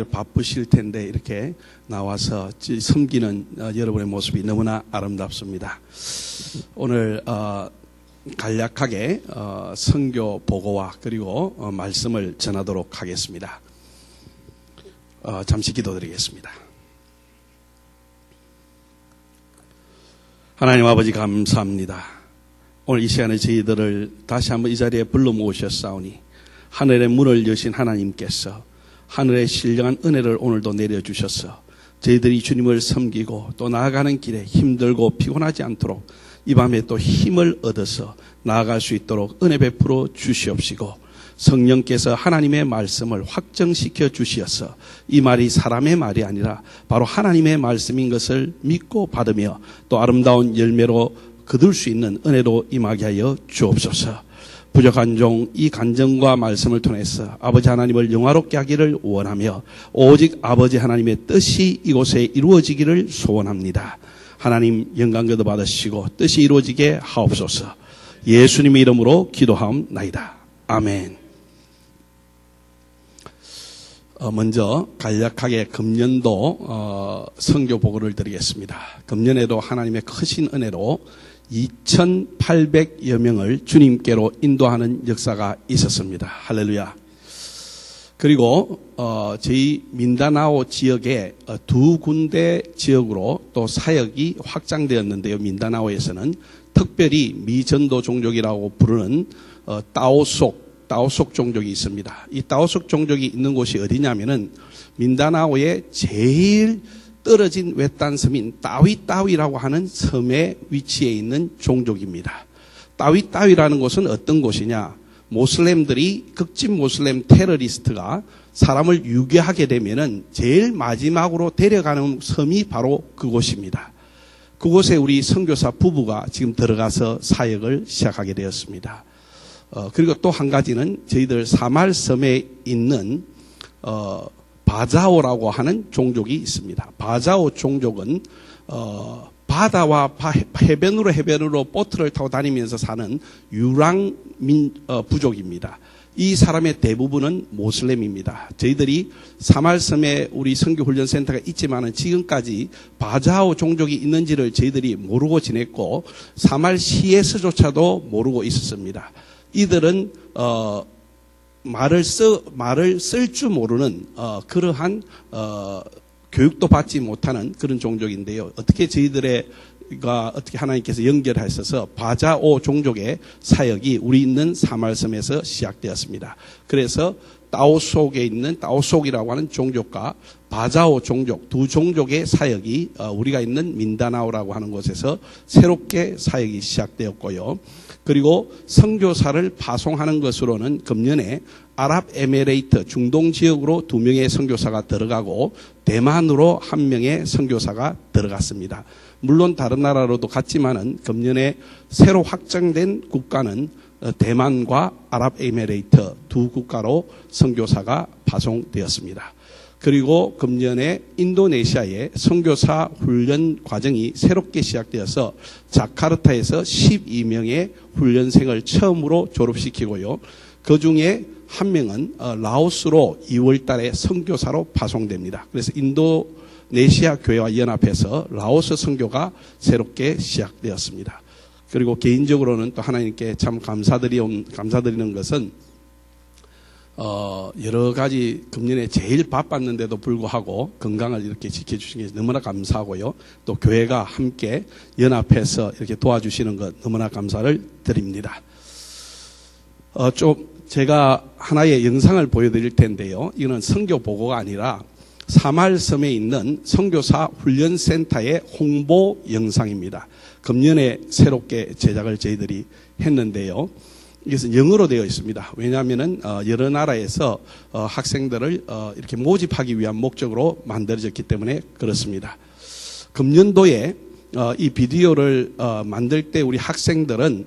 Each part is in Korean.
바쁘실 텐데 이렇게 나와서 섬기는 여러분의 모습이 너무나 아름답습니다. 오늘 간략하게 선교 보고와 그리고 말씀을 전하도록 하겠습니다. 잠시 기도드리겠습니다. 하나님 아버지 감사합니다. 오늘 이 시간에 저희들을 다시 한번 이 자리에 불러 모으셨사오니 하늘의 문을 여신 하나님께서 하늘의 신령한 은혜를 오늘도 내려주셔서 저희들이 주님을 섬기고 또 나아가는 길에 힘들고 피곤하지 않도록 이 밤에 또 힘을 얻어서 나아갈 수 있도록 은혜 베풀어 주시옵시고 성령께서 하나님의 말씀을 확정시켜 주시어서 이 말이 사람의 말이 아니라 바로 하나님의 말씀인 것을 믿고 받으며 또 아름다운 열매로 거둘 수 있는 은혜로 임하게 하여 주옵소서. 부족한 종 이 간증과 말씀을 통해서 아버지 하나님을 영화롭게 하기를 원하며 오직 아버지 하나님의 뜻이 이곳에 이루어지기를 소원합니다. 하나님 영광 거둬 받으시고 뜻이 이루어지게 하옵소서. 예수님의 이름으로 기도하옵나이다. 아멘. 먼저 간략하게 금년도 선교 보고를 드리겠습니다. 금년에도 하나님의 크신 은혜로 2,800여 명을 주님께로 인도하는 역사가 있었습니다. 할렐루야. 그리고 저희 민다나오 지역에 두 군데 지역으로 또 사역이 확장되었는데요. 민다나오에서는 특별히 미전도 종족이라고 부르는 따오속 종족이 있습니다. 이 따오속 종족이 있는 곳이 어디냐면은 민다나오의 제일 떨어진 외딴섬인 따위따위라고 하는 섬에 위치해 있는 종족입니다. 따위따위라는 곳은 어떤 곳이냐? 모슬렘들이 극진 모슬렘 테러리스트가 사람을 유괴하게 되면은 제일 마지막으로 데려가는 섬이 바로 그곳입니다. 그곳에 우리 선교사 부부가 지금 들어가서 사역을 시작하게 되었습니다. 그리고 또 한 가지는 저희들 사말섬에 있는 바자오라고 하는 종족이 있습니다. 바자오 종족은 바다와 해변으로 보트를 타고 다니면서 사는 유랑 부족입니다. 이 사람의 대부분은 모슬렘입니다. 저희들이 사말섬에 우리 선교훈련센터가 있지만은 지금까지 바자오 종족이 있는지를 저희들이 모르고 지냈고 사말시에서조차도 모르고 있었습니다. 이들은 말을 쓸 줄 모르는 그러한 교육도 받지 못하는 그런 종족인데요. 어떻게 저희들과 어떻게 하나님께서 연결하셔서 바자오 종족의 사역이 우리 있는 사말섬에서 시작되었습니다. 그래서 따오속에 있는 따오속이라고 하는 종족과 바자오 종족 두 종족의 사역이 우리가 있는 민다나오라고 하는 곳에서 새롭게 사역이 시작되었고요. 그리고 선교사를 파송하는 것으로는 금년에 아랍에미레이트 중동 지역으로 2명의 선교사가 들어가고 대만으로 1명의 선교사가 들어갔습니다. 물론 다른 나라로도 갔지만은 금년에 새로 확장된 국가는 대만과 아랍에미레이트 두 국가로 선교사가 파송되었습니다. 그리고 금년에 인도네시아의 선교사 훈련 과정이 새롭게 시작되어서 자카르타에서 12명의 훈련생을 처음으로 졸업시키고요. 그 중에 1명은 라오스로 2월 달에 선교사로 파송됩니다. 그래서 인도네시아 교회와 연합해서 라오스 선교가 새롭게 시작되었습니다. 그리고 개인적으로는 또 하나님께 참 감사드리는 것은 여러 가지 금년에 제일 바빴는데도 불구하고 건강을 이렇게 지켜주신 게 너무나 감사하고요. 또 교회가 함께 연합해서 이렇게 도와주시는 것 너무나 감사를 드립니다. 제가 하나의 영상을 보여드릴 텐데요. 이거는 선교 보고가 아니라 사말섬에 있는 선교사 훈련센터의 홍보 영상입니다. 금년에 새롭게 제작을 저희들이 했는데요. 이것은 영어로 되어 있습니다. 왜냐하면은 여러 나라에서 학생들을 이렇게 모집하기 위한 목적으로 만들어졌기 때문에 그렇습니다. 금년도에 이 비디오를 만들 때 우리 학생들은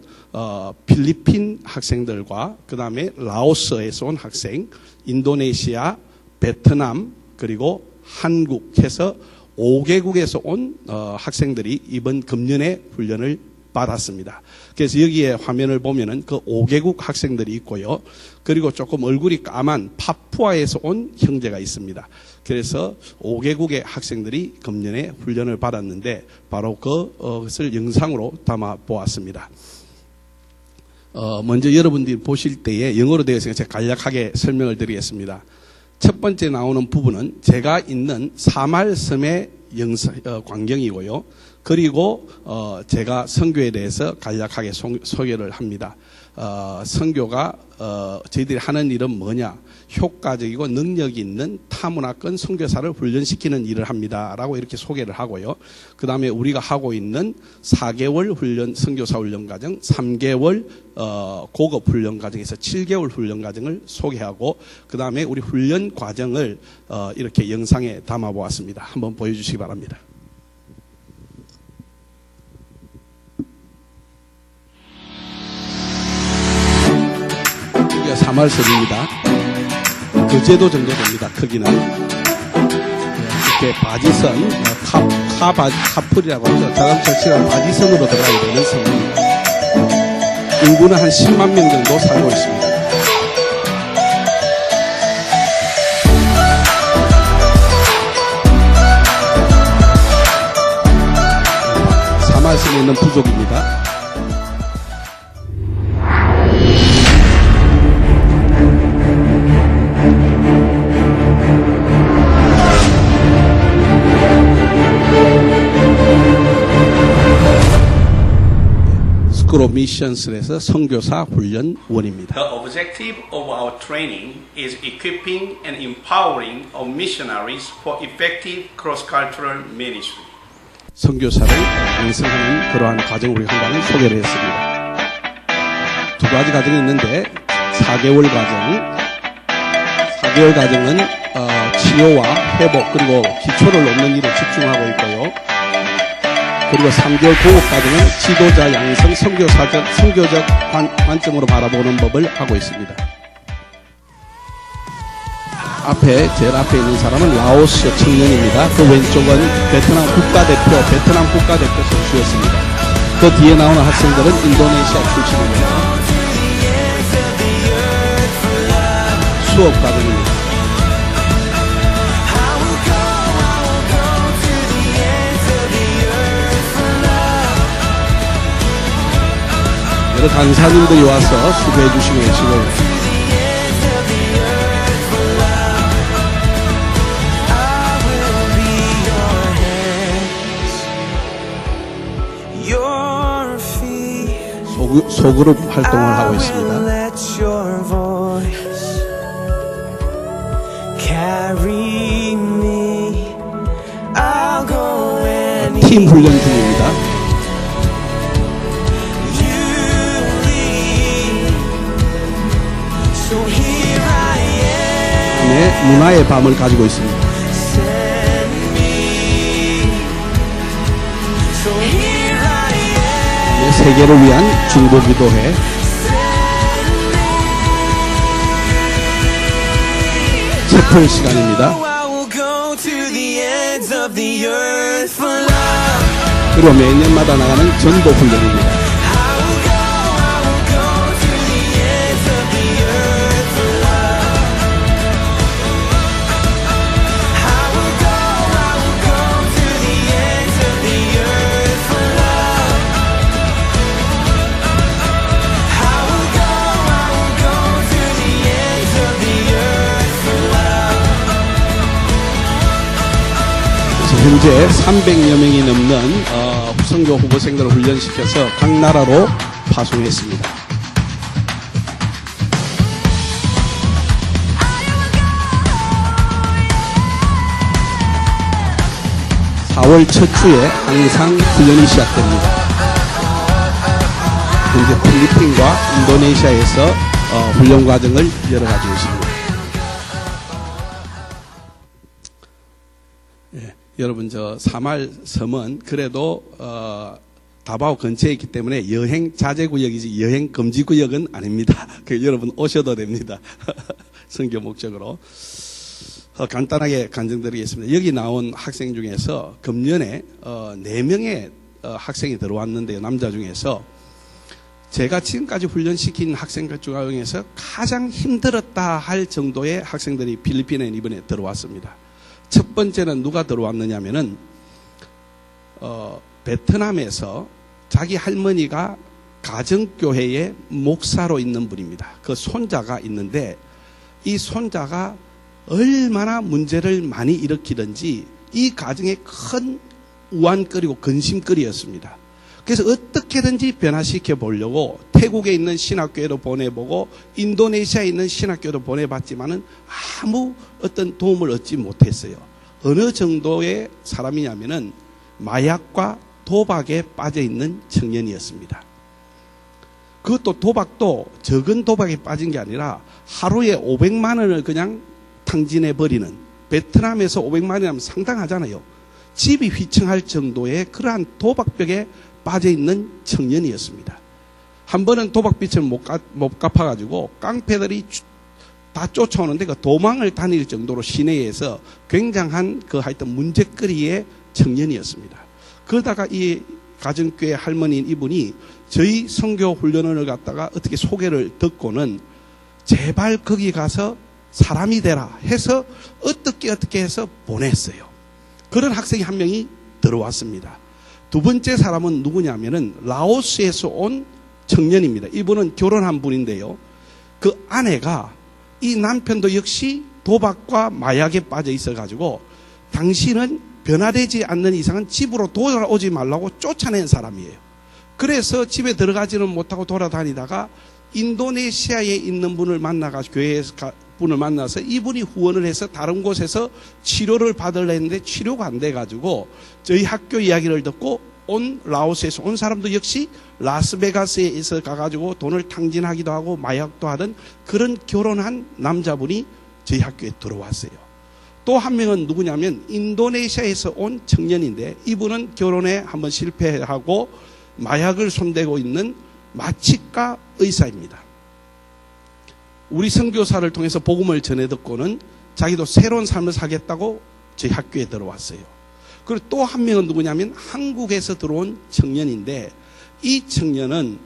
필리핀 학생들과 그 다음에 라오스에서 온 학생, 인도네시아, 베트남 그리고 한국 해서 5개국에서 온 학생들이 이번 금년에 훈련을 받았습니다. 그래서 여기에 화면을 보면은 그 5개국 학생들이 있고요. 그리고 조금 얼굴이 까만 파푸아에서 온 형제가 있습니다. 그래서 5개국의 학생들이 금년에 훈련을 받았는데 바로 그것을 영상으로 담아 보았습니다. 먼저 여러분들이 보실 때에 영어로 되어 있으니까 제가 간략하게 설명을 드리겠습니다. 첫 번째 나오는 부분은 제가 있는 사말섬의 광경이고요. 그리고 제가 선교에 대해서 간략하게 소개를 합니다. 선교가 저희들이 하는 일은 뭐냐? 효과적이고 능력이 있는 타문화권 선교사를 훈련시키는 일을 합니다라고 이렇게 소개를 하고요. 그 다음에 우리가 하고 있는 4개월 훈련 선교사 훈련 과정, 3개월 고급 훈련 과정에서 7개월 훈련 과정을 소개하고 그 다음에 우리 훈련 과정을 이렇게 영상에 담아 보았습니다. 한번 보여주시기 바랍니다. 여기가 사말섬입니다. 거제도 정도 됩니다. 크기는 이렇게 바지선, 카풀이라고 하죠. 자동차치가 바지선으로 들어가야 되는 섬입니다. 인구는 한 10만 명 정도 살고 있습니다. 사말섬에 있는 부족입니다. 스쿨 오브 미션스에서 선교사 훈련원입니다. The objective of our training is equipping and empowering of missionaries for effective cross-cultural ministry. 선교사를 양성하는 그러한 과정을 우리가 한번 소개를 했습니다. 두 가지 과정이 있는데 4개월 과정, 4개월 과정은 치료와 회복 그리고 기초를 놓는 일에 집중하고 있고요. 그리고 3개월 고급 과정은 지도자 양성 선교적 관점으로 바라보는 법을 하고 있습니다. 제일 앞에 있는 사람은 라오스 청년입니다. 그 왼쪽은 베트남 국가대표 선수였습니다. 그 뒤에 나오는 학생들은 인도네시아 출신입니다. 수업 과정입니다. 여러 강사님들이 와서 수고해 주시고 계시고요. 소그룹 활동을 하고 있습니다. 팀 훈련 중입니다. 문화의 밤을 가지고 있습니다. 세계를 위한 중보기도회, 채플 시간입니다. 그리고 매년마다 나가는 전도 훈련입니다. 현재 300여 명이 넘는 선교 후보생들을 훈련시켜서 각 나라로 파송했습니다. (4월) 첫 주에 항상 훈련이 시작됩니다. 현재 필리핀과 인도네시아에서 훈련 과정을 열어가지고 있습니다. 여러분 사말섬은 그래도 다바오 근처에 있기 때문에 여행 자제 구역이지 여행 금지 구역은 아닙니다. 여러분 오셔도 됩니다. 선교 목적으로. 간단하게 간증드리겠습니다. 여기 나온 학생 중에서 금년에 4명의 학생이 들어왔는데요. 남자 중에서 제가 지금까지 훈련시킨 학생들 중에서 가장 힘들었다 할 정도의 학생들이 필리핀에 이번에 들어왔습니다. 첫 번째는 누가 들어왔느냐면은 베트남에서 자기 할머니가 가정교회의 목사로 있는 분입니다. 그 손자가 있는데 이 손자가 얼마나 문제를 많이 일으키든지 이 가정에 큰 우환거리고 근심거리였습니다. 그래서 어떻게든지 변화시켜 보려고 태국에 있는 신학교에도 보내보고 인도네시아에 있는 신학교도 보내봤지만은 아무 어떤 도움을 얻지 못했어요. 어느 정도의 사람이냐면은 마약과 도박에 빠져 있는 청년이었습니다. 그것도 도박도 적은 도박에 빠진 게 아니라 하루에 500만 원을 그냥 탕진해 버리는, 베트남에서 500만 원이면 상당하잖아요. 집이 휘청할 정도의 그러한 도박벽에 빠져 있는 청년이었습니다. 한 번은 도박빚을 못 갚아가지고 깡패들이 다 쫓아오는데 그 도망을 다닐 정도로 시내에서 굉장한 그 하여튼 문제거리의 청년이었습니다. 그러다가 이 가정교회 할머니인 이분이 저희 선교 훈련원을 갖다가 어떻게 소개를 듣고는 제발 거기 가서 사람이 되라 해서 어떻게 해서 보냈어요. 그런 학생이 한 명이 들어왔습니다. 두 번째 사람은 누구냐면은 라오스에서 온 청년입니다. 이분은 결혼한 분인데요. 그 아내가 이 남편도 역시 도박과 마약에 빠져 있어가지고 당신은 변화되지 않는 이상은 집으로 돌아오지 말라고 쫓아낸 사람이에요. 그래서 집에 들어가지는 못하고 돌아다니다가 인도네시아에 있는 분을 만나가지고 교회에서 분을 만나서 이분이 후원을 해서 다른 곳에서 치료를 받으려 했는데 치료가 안 돼가지고 저희 학교 이야기를 듣고 온 라오스에서 온 사람도 역시 라스베가스에 있어 가가지고 돈을 탕진하기도 하고 마약도 하던 그런 결혼한 남자분이 저희 학교에 들어왔어요. 또 한 명은 누구냐면 인도네시아에서 온 청년인데 이분은 결혼에 한번 실패하고 마약을 손대고 있는 마취과 의사입니다. 우리 선교사를 통해서 복음을 전해 듣고는 자기도 새로운 삶을 살겠다고 저희 학교에 들어왔어요. 그리고 또 한 명은 누구냐면 한국에서 들어온 청년인데 이 청년은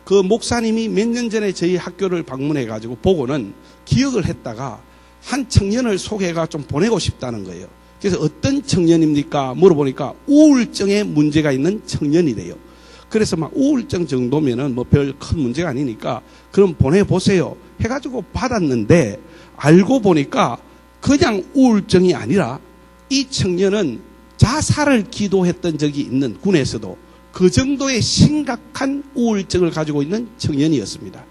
그 목사님이 몇 년 전에 저희 학교를 방문해 가지고 보고는 기억을 했다가 한 청년을 소개가 좀 보내고 싶다는 거예요. 그래서 어떤 청년입니까? 물어보니까 우울증에 문제가 있는 청년이래요. 그래서 막 우울증 정도면은 뭐 별 큰 문제가 아니니까 그럼 보내보세요 해가지고 받았는데 알고 보니까 그냥 우울증이 아니라 이 청년은 자살을 기도했던 적이 있는 군에서도 그 정도의 심각한 우울증을 가지고 있는 청년이었습니다.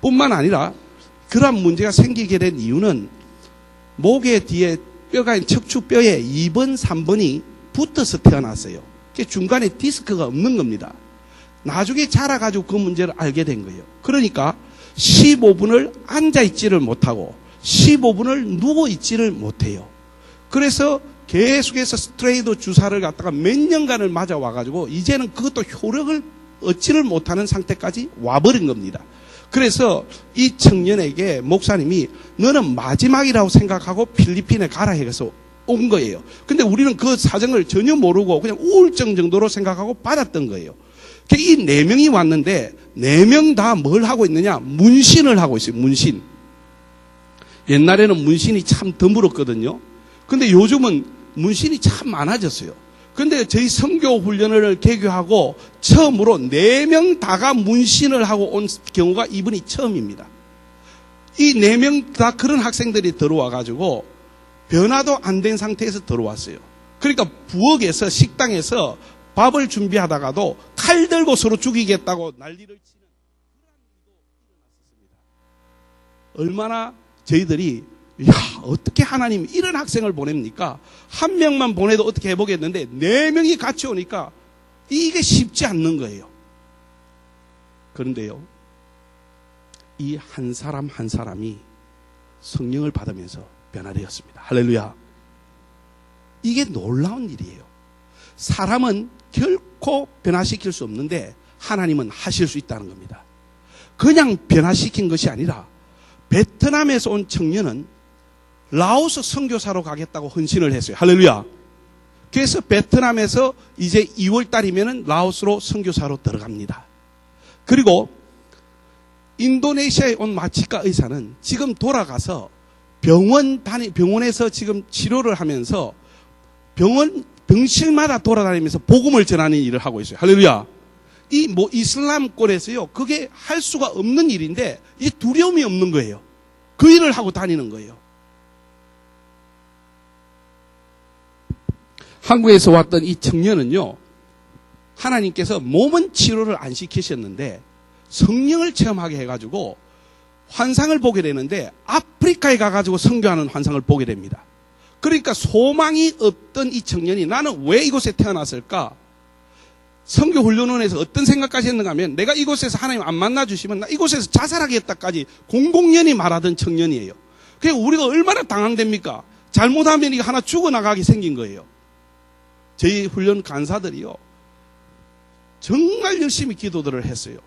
뿐만 아니라 그런 문제가 생기게 된 이유는 목에 뒤에 뼈가 있는 척추뼈에 2번, 3번이 붙어서 태어났어요. 중간에 디스크가 없는 겁니다. 나중에 자라가지고 그 문제를 알게 된 거예요. 그러니까 15분을 앉아있지를 못하고 15분을 누워있지를 못해요. 그래서 계속해서 스테로이드 주사를 갖다가 몇 년간을 맞아와가지고 이제는 그것도 효력을 얻지를 못하는 상태까지 와버린 겁니다. 그래서 이 청년에게 목사님이 너는 마지막이라고 생각하고 필리핀에 가라 해서 온 거예요. 근데 우리는 그 사정을 전혀 모르고 그냥 우울증 정도로 생각하고 받았던 거예요. 이 4명이 왔는데 4명 다 뭘 하고 있느냐? 문신을 하고 있어요. 문신. 옛날에는 문신이 참 드물었거든요. 근데 요즘은 문신이 참 많아졌어요. 근데 저희 선교 훈련을 개교하고 처음으로 4명 다가 문신을 하고 온 경우가 이번이 처음입니다. 이 4명 다 그런 학생들이 들어와가지고 변화도 안 된 상태에서 들어왔어요. 그러니까 부엌에서 식당에서 밥을 준비하다가도 칼 들고 서로 죽이겠다고 난리를 치는 그런 일도 일어났습니다. 얼마나 저희들이 어떻게 하나님 이런 학생을 보냅니까? 한 명만 보내도 어떻게 해보겠는데 4명이 같이 오니까 이게 쉽지 않는 거예요. 그런데요, 이 한 사람 한 사람이 성령을 받으면서 변화되었습니다. 할렐루야. 이게 놀라운 일이에요. 사람은 결코 변화시킬 수 없는데 하나님은 하실 수 있다는 겁니다. 그냥 변화시킨 것이 아니라 베트남에서 온 청년은 라오스 선교사로 가겠다고 헌신을 했어요. 할렐루야. 그래서 베트남에서 이제 2월 달이면은 라오스로 선교사로 들어갑니다. 그리고 인도네시아에 온 마치카 의사는 지금 돌아가서 병원에서 지금 치료를 하면서 병실마다 돌아다니면서 복음을 전하는 일을 하고 있어요. 할렐루야. 이슬람권에서요, 그게 할 수가 없는 일인데, 이 두려움이 없는 거예요. 그 일을 하고 다니는 거예요. 한국에서 왔던 이 청년은요, 하나님께서 몸은 치료를 안 시키셨는데, 성령을 체험하게 해가지고, 환상을 보게 되는데, 아프리카에 가가지고 선교하는 환상을 보게 됩니다. 그러니까 소망이 없던 이 청년이 나는 왜 이곳에 태어났을까? 선교훈련원에서 어떤 생각까지 했는가 하면 내가 이곳에서 하나님 안 만나주시면 나 이곳에서 자살하겠다까지 공공연히 말하던 청년이에요. 그게 우리가 얼마나 당황됩니까? 잘못하면 이거 하나 죽어나가게 생긴 거예요. 저희 훈련 간사들이요, 정말 열심히 기도들을 했어요.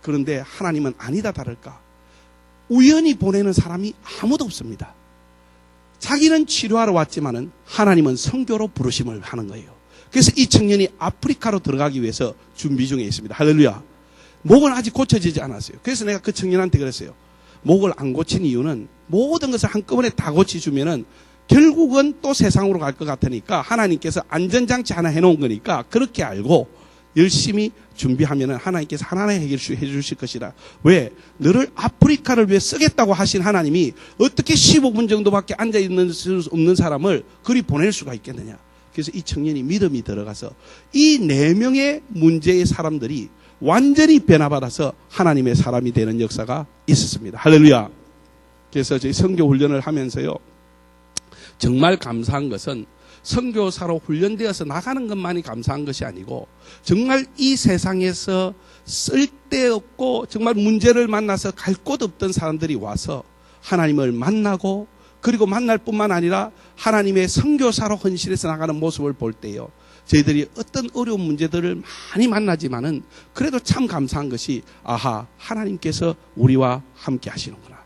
그런데 하나님은 아니다 다를까, 우연히 보내는 사람이 아무도 없습니다. 자기는 치료하러 왔지만은 하나님은 선교로 부르심을 하는 거예요. 그래서 이 청년이 아프리카로 들어가기 위해서 준비 중에 있습니다. 할렐루야. 목은 아직 고쳐지지 않았어요. 그래서 내가 그 청년한테 그랬어요. 목을 안 고친 이유는 모든 것을 한꺼번에 다 고쳐주면은 결국은 또 세상으로 갈 것 같으니까 하나님께서 안전장치 하나 해놓은 거니까 그렇게 알고 열심히 준비하면은 하나님께서 하나하나 해결해 주실 것이라. 왜? 너를 아프리카를 위해 쓰겠다고 하신 하나님이 어떻게 15분 정도밖에 앉아있는 수 없는 사람을 그리 보낼 수가 있겠느냐. 그래서 이 청년이 믿음이 들어가서 이 4명의 문제의 사람들이 완전히 변화받아서 하나님의 사람이 되는 역사가 있었습니다. 할렐루야. 그래서 저희 선교훈련을 하면서요, 정말 감사한 것은 선교사로 훈련되어서 나가는 것만이 감사한 것이 아니고 정말 이 세상에서 쓸데없고 정말 문제를 만나서 갈 곳 없던 사람들이 와서 하나님을 만나고, 그리고 만날 뿐만 아니라 하나님의 선교사로 헌신해서 나가는 모습을 볼 때요, 저희들이 어떤 어려운 문제들을 많이 만나지만은 그래도 참 감사한 것이, 아하, 하나님께서 우리와 함께 하시는구나.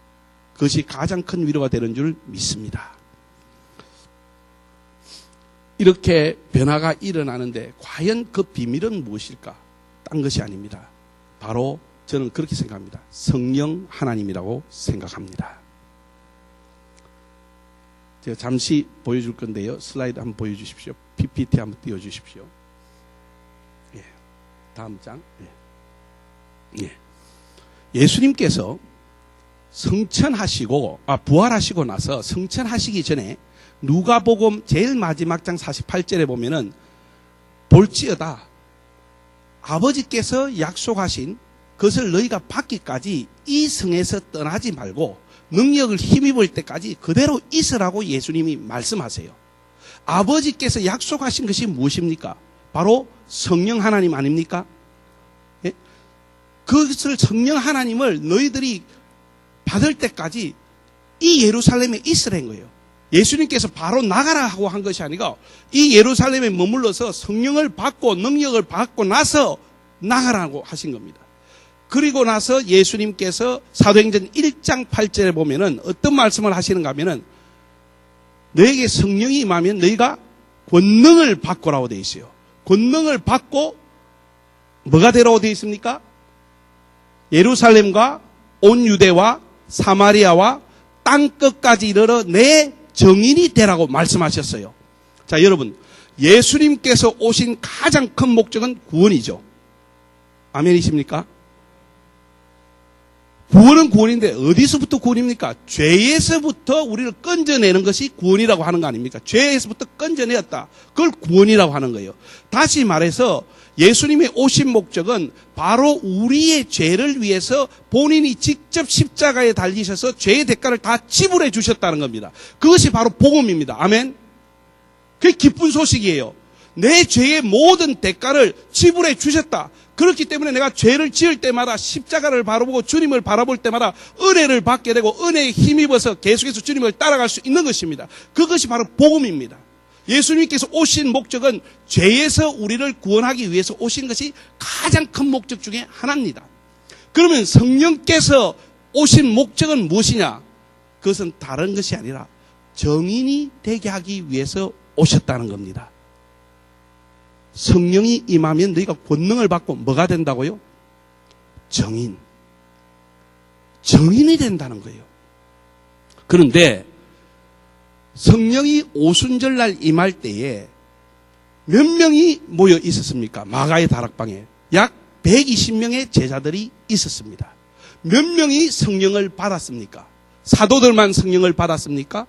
그것이 가장 큰 위로가 되는 줄 믿습니다. 이렇게 변화가 일어나는데 과연 그 비밀은 무엇일까? 딴 것이 아닙니다. 바로 저는 그렇게 생각합니다. 성령 하나님이라고 생각합니다. 제가 잠시 보여줄 건데요. 슬라이드 한번 보여주십시오. PPT 한번 띄워주십시오. 예. 다음 장. 예. 예수님께서 부활하시고 나서 성천하시기 전에 누가복음 제일 마지막 장 48절에 보면은, 볼지어다 아버지께서 약속하신 그것을 너희가 받기까지 이 성에서 떠나지 말고 능력을 힘입을 때까지 그대로 있으라고 예수님이 말씀하세요. 아버지께서 약속하신 것이 무엇입니까? 바로 성령 하나님 아닙니까? 예? 그것을 성령 하나님을 너희들이 받을 때까지 이 예루살렘에 있으라는 거예요. 예수님께서 바로 나가라 하고 한 것이 아니라 이 예루살렘에 머물러서 성령을 받고 능력을 받고 나서 나가라고 하신 겁니다. 그리고 나서 예수님께서 사도행전 1장 8절에 보면은 어떤 말씀을 하시는가 하면은, 너에게 성령이 임하면 너희가 권능을 받고라고 되어 있어요. 권능을 받고 뭐가 되라고 되어 있습니까? 예루살렘과 온 유대와 사마리아와 땅끝까지 이르러 내 정인이 되라고 말씀하셨어요. 자, 여러분, 예수님께서 오신 가장 큰 목적은 구원이죠. 아멘이십니까? 구원은 구원인데 어디서부터 구원입니까? 죄에서부터 우리를 건져내는 것이 구원이라고 하는 거 아닙니까? 죄에서부터 건져내었다. 그걸 구원이라고 하는 거예요. 다시 말해서 예수님의 오신 목적은 바로 우리의 죄를 위해서 본인이 직접 십자가에 달리셔서 죄의 대가를 다 지불해 주셨다는 겁니다. 그것이 바로 복음입니다. 아멘. 그게 기쁜 소식이에요. 내 죄의 모든 대가를 지불해 주셨다. 그렇기 때문에 내가 죄를 지을 때마다 십자가를 바라보고 주님을 바라볼 때마다 은혜를 받게 되고 은혜에 힘입어서 계속해서 주님을 따라갈 수 있는 것입니다. 그것이 바로 복음입니다. 예수님께서 오신 목적은 죄에서 우리를 구원하기 위해서 오신 것이 가장 큰 목적 중에 하나입니다. 그러면 성령께서 오신 목적은 무엇이냐? 그것은 다른 것이 아니라 정인이 되게 하기 위해서 오셨다는 겁니다. 성령이 임하면 너희가 권능을 받고 뭐가 된다고요? 정인이 된다는 거예요. 그런데 성령이 오순절날 임할 때에 몇 명이 모여 있었습니까? 마가의 다락방에 약 120명의 제자들이 있었습니다. 몇 명이 성령을 받았습니까? 사도들만 성령을 받았습니까?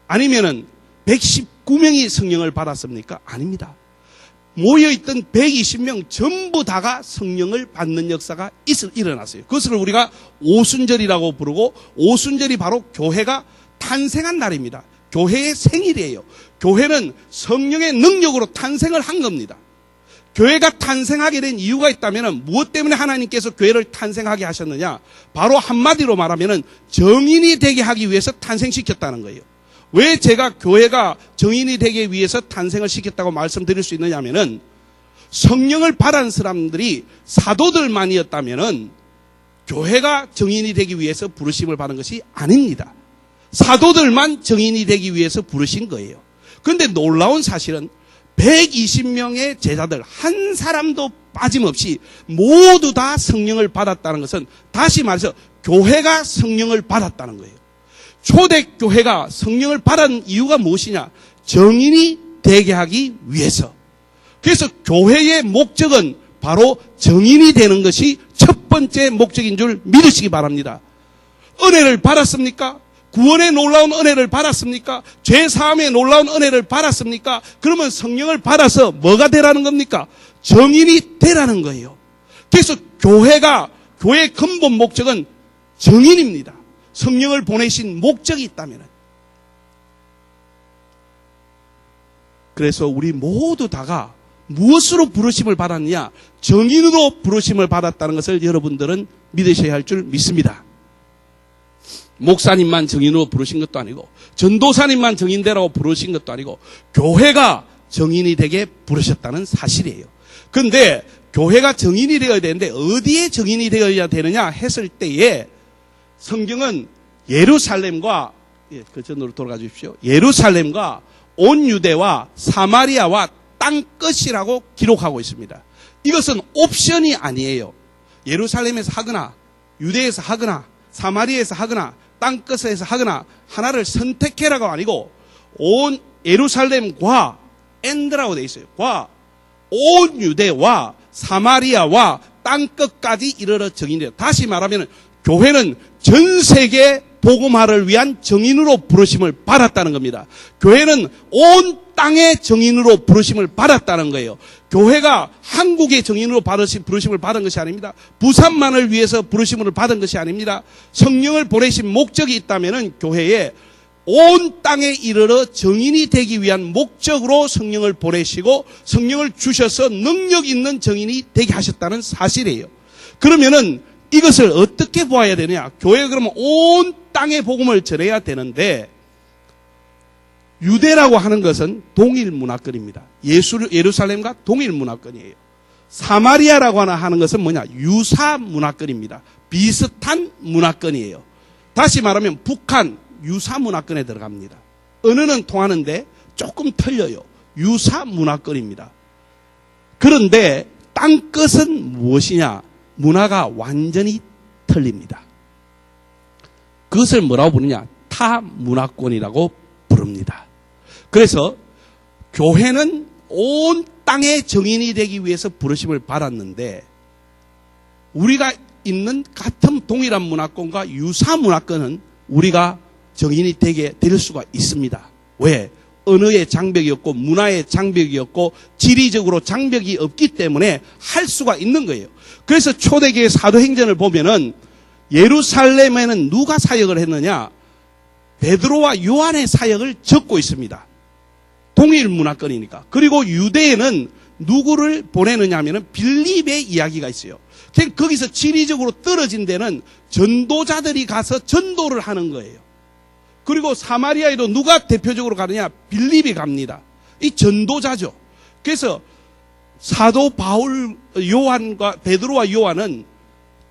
아니면은 119명이 성령을 받았습니까? 아닙니다. 모여있던 120명 전부 다가 성령을 받는 역사가 일어났어요. 그것을 우리가 오순절이라고 부르고, 오순절이 바로 교회가 탄생한 날입니다. 교회의 생일이에요. 교회는 성령의 능력으로 탄생을 한 겁니다. 교회가 탄생하게 된 이유가 있다면 무엇 때문에 하나님께서 교회를 탄생하게 하셨느냐? 바로 한마디로 말하면 정인이 되게 하기 위해서 탄생시켰다는 거예요. 왜 제가 교회가 정인이 되기 위해서 탄생을 시켰다고 말씀드릴 수 있느냐 하면은, 성령을 받은 사람들이 사도들만이었다면은 교회가 정인이 되기 위해서 부르심을 받은 것이 아닙니다. 사도들만 정인이 되기 위해서 부르신 거예요. 그런데 놀라운 사실은 120명의 제자들 한 사람도 빠짐없이 모두 다 성령을 받았다는 것은, 다시 말해서 교회가 성령을 받았다는 거예요. 초대교회가 성령을 받은 이유가 무엇이냐? 정인이 되게 하기 위해서. 그래서 교회의 목적은 바로 정인이 되는 것이 첫 번째 목적인 줄 믿으시기 바랍니다. 은혜를 받았습니까? 구원의 놀라운 은혜를 받았습니까? 죄사함의 놀라운 은혜를 받았습니까? 그러면 성령을 받아서 뭐가 되라는 겁니까? 정인이 되라는 거예요. 그래서 교회의 근본 목적은 정인입니다. 성령을 보내신 목적이 있다면. 그래서 우리 모두 다가 무엇으로 부르심을 받았느냐? 정인으로 부르심을 받았다는 것을 여러분들은 믿으셔야 할 줄 믿습니다. 목사님만 정인으로 부르신 것도 아니고, 전도사님만 정인되라고 부르신 것도 아니고, 교회가 정인이 되게 부르셨다는 사실이에요. 그런데 교회가 정인이 되어야 되는데 어디에 정인이 되어야 되느냐 했을 때에, 성경은 예루살렘과, 그 전으로 돌아가 주십시오. 예루살렘과 온 유대와 사마리아와 땅끝이라고 기록하고 있습니다. 이것은 옵션이 아니에요. 예루살렘에서 하거나, 유대에서 하거나, 사마리아에서 하거나, 땅끝에서 하거나 하나를 선택해라가 아니고, 온 예루살렘과 엔드라고 되어 있어요. 온 유대와 사마리아와 땅끝까지 이르러 정인돼요. 다시 말하면 교회는 전 세계 복음화를 위한 정인으로 부르심을 받았다는 겁니다. 교회는 온 땅의 정인으로 부르심을 받았다는 거예요. 교회가 한국의 정인으로 부르심을 받은 것이 아닙니다. 부산만을 위해서 부르심을 받은 것이 아닙니다. 성령을 보내신 목적이 있다면 교회에 온 땅에 이르러 정인이 되기 위한 목적으로 성령을 보내시고 성령을 주셔서 능력 있는 정인이 되게 하셨다는 사실이에요. 그러면은 이것을 어떻게 보아야 되느냐? 교회가 그러면 온 땅의 복음을 전해야 되는데, 유대라고 하는 것은 동일 문화권입니다. 예루살렘과 동일 문화권이에요. 사마리아라고 하는 것은 뭐냐? 유사 문화권입니다. 비슷한 문화권이에요. 다시 말하면 북한 유사 문화권에 들어갑니다. 언어는 통하는데 조금 틀려요. 유사 문화권입니다. 그런데 땅끝은 무엇이냐? 문화가 완전히 틀립니다. 그것을 뭐라고 부르냐? 타문화권이라고 부릅니다. 그래서 교회는 온 땅의 정인이 되기 위해서 부르심을 받았는데, 우리가 있는 같은 동일한 문화권과 유사 문화권은 우리가 정인이 될 수가 있습니다. 왜? 언어의 장벽이 없고 문화의 장벽이 없고 지리적으로 장벽이 없기 때문에 할 수가 있는 거예요. 그래서 초대교회 사도행전을 보면은 예루살렘에는 누가 사역을 했느냐? 베드로와 요한의 사역을 적고 있습니다. 동일 문화권이니까. 그리고 유대에는 누구를 보내느냐 하면은 빌립의 이야기가 있어요. 거기서 지리적으로 떨어진 데는 전도자들이 가서 전도를 하는 거예요. 그리고 사마리아에도 누가 대표적으로 가느냐? 빌립이 갑니다. 이 전도자죠. 그래서 사도 바울, 베드로와 요한은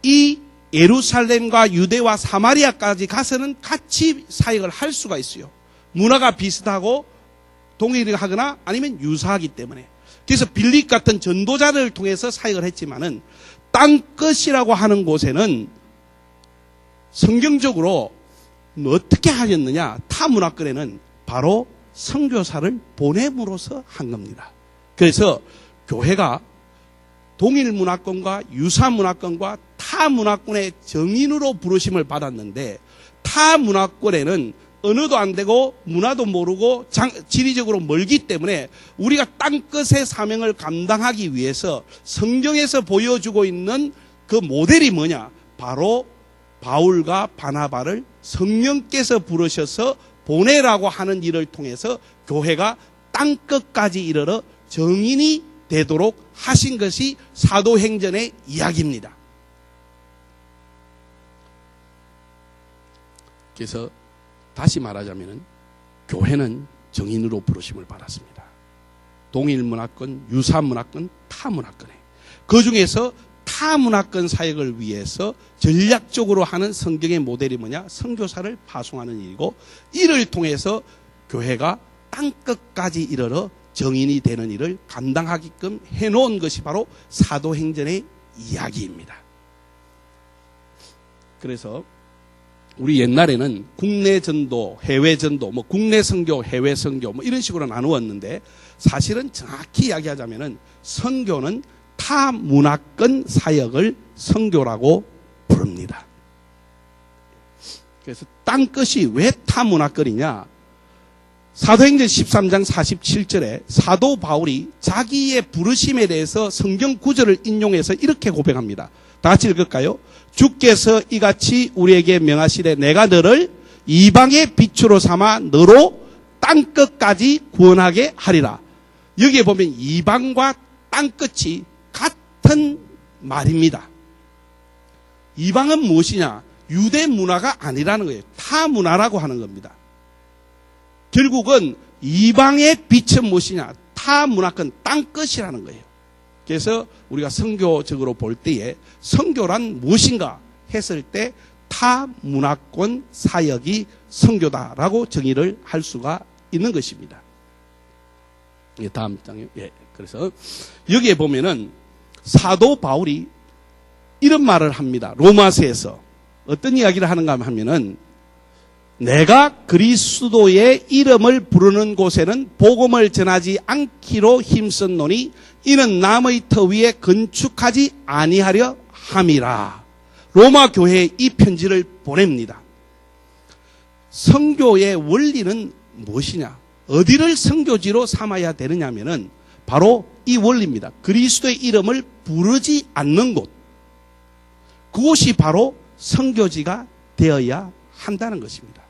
이 예루살렘과 유대와 사마리아까지 가서는 같이 사역을 할 수가 있어요. 문화가 비슷하고 동일하거나 아니면 유사하기 때문에. 그래서 빌립 같은 전도자를 통해서 사역을 했지만은 땅끝이라고 하는 곳에는 성경적으로 어떻게 하였느냐? 타 문화권에는 바로 선교사를 보냄으로써 한 겁니다. 그래서 교회가 동일 문화권과 유사 문화권과 타 문화권의 정인으로 부르심을 받았는데, 타 문화권에는 언어도 안 되고 문화도 모르고 지리적으로 멀기 때문에 우리가 땅끝의 사명을 감당하기 위해서 성경에서 보여주고 있는 그 모델이 뭐냐? 바로 바울과 바나바를 성령께서 부르셔서 보내라고 하는 일을 통해서 교회가 땅끝까지 이르러 정인이 되도록 하신 것이 사도행전의 이야기입니다. 그래서 다시 말하자면 교회는 정인으로 부르심을 받았습니다. 동일 문화권, 유사 문화권, 타 문화권에. 그 중에서 타 문화권 사역을 위해서 전략적으로 하는 성경의 모델이 뭐냐? 선교사를 파송하는 일이고, 이를 통해서 교회가 땅끝까지 이르러 정인이 되는 일을 감당하게끔 해놓은 것이 바로 사도행전의 이야기입니다. 그래서 우리 옛날에는 국내 전도, 해외 전도, 국내 선교, 해외 선교 이런 식으로 나누었는데, 사실은 정확히 이야기하자면은 선교는 타 문화권 사역을 선교라고 부릅니다. 그래서 땅끝이 왜 타 문화권이냐? 사도행전 13장 47절에 사도 바울이 자기의 부르심에 대해서 성경 구절을 인용해서 이렇게 고백합니다. 다 같이 읽을까요? 주께서 이같이 우리에게 명하시되 내가 너를 이방의 빛으로 삼아 너로 땅끝까지 구원하게 하리라. 여기에 보면 이방과 땅끝이 같은 말입니다. 이방은 무엇이냐? 유대 문화가 아니라는 거예요. 타 문화라고 하는 겁니다. 결국은 이방의 빛은 무엇이냐? 타 문화권 땅끝이라는 거예요. 그래서 우리가 선교적으로 볼 때에 선교란 무엇인가 했을 때 타 문화권 사역이 선교다라고 정의를 할 수가 있는 것입니다. 예, 다음 장이요. 예, 그래서 여기에 보면은 사도 바울이 이런 말을 합니다. 로마서에서 어떤 이야기를 하는가 하면은, 내가 그리스도의 이름을 부르는 곳에는 복음을 전하지 않기로 힘썼노니 이는 남의 터 위에 건축하지 아니하려 함이라. 로마 교회에 이 편지를 보냅니다. 선교의 원리는 무엇이냐? 어디를 선교지로 삼아야 되느냐 하면은 바로 이 원리입니다. 그리스도의 이름을 부르지 않는 곳, 그곳이 바로 선교지가 되어야 한다는 것입니다.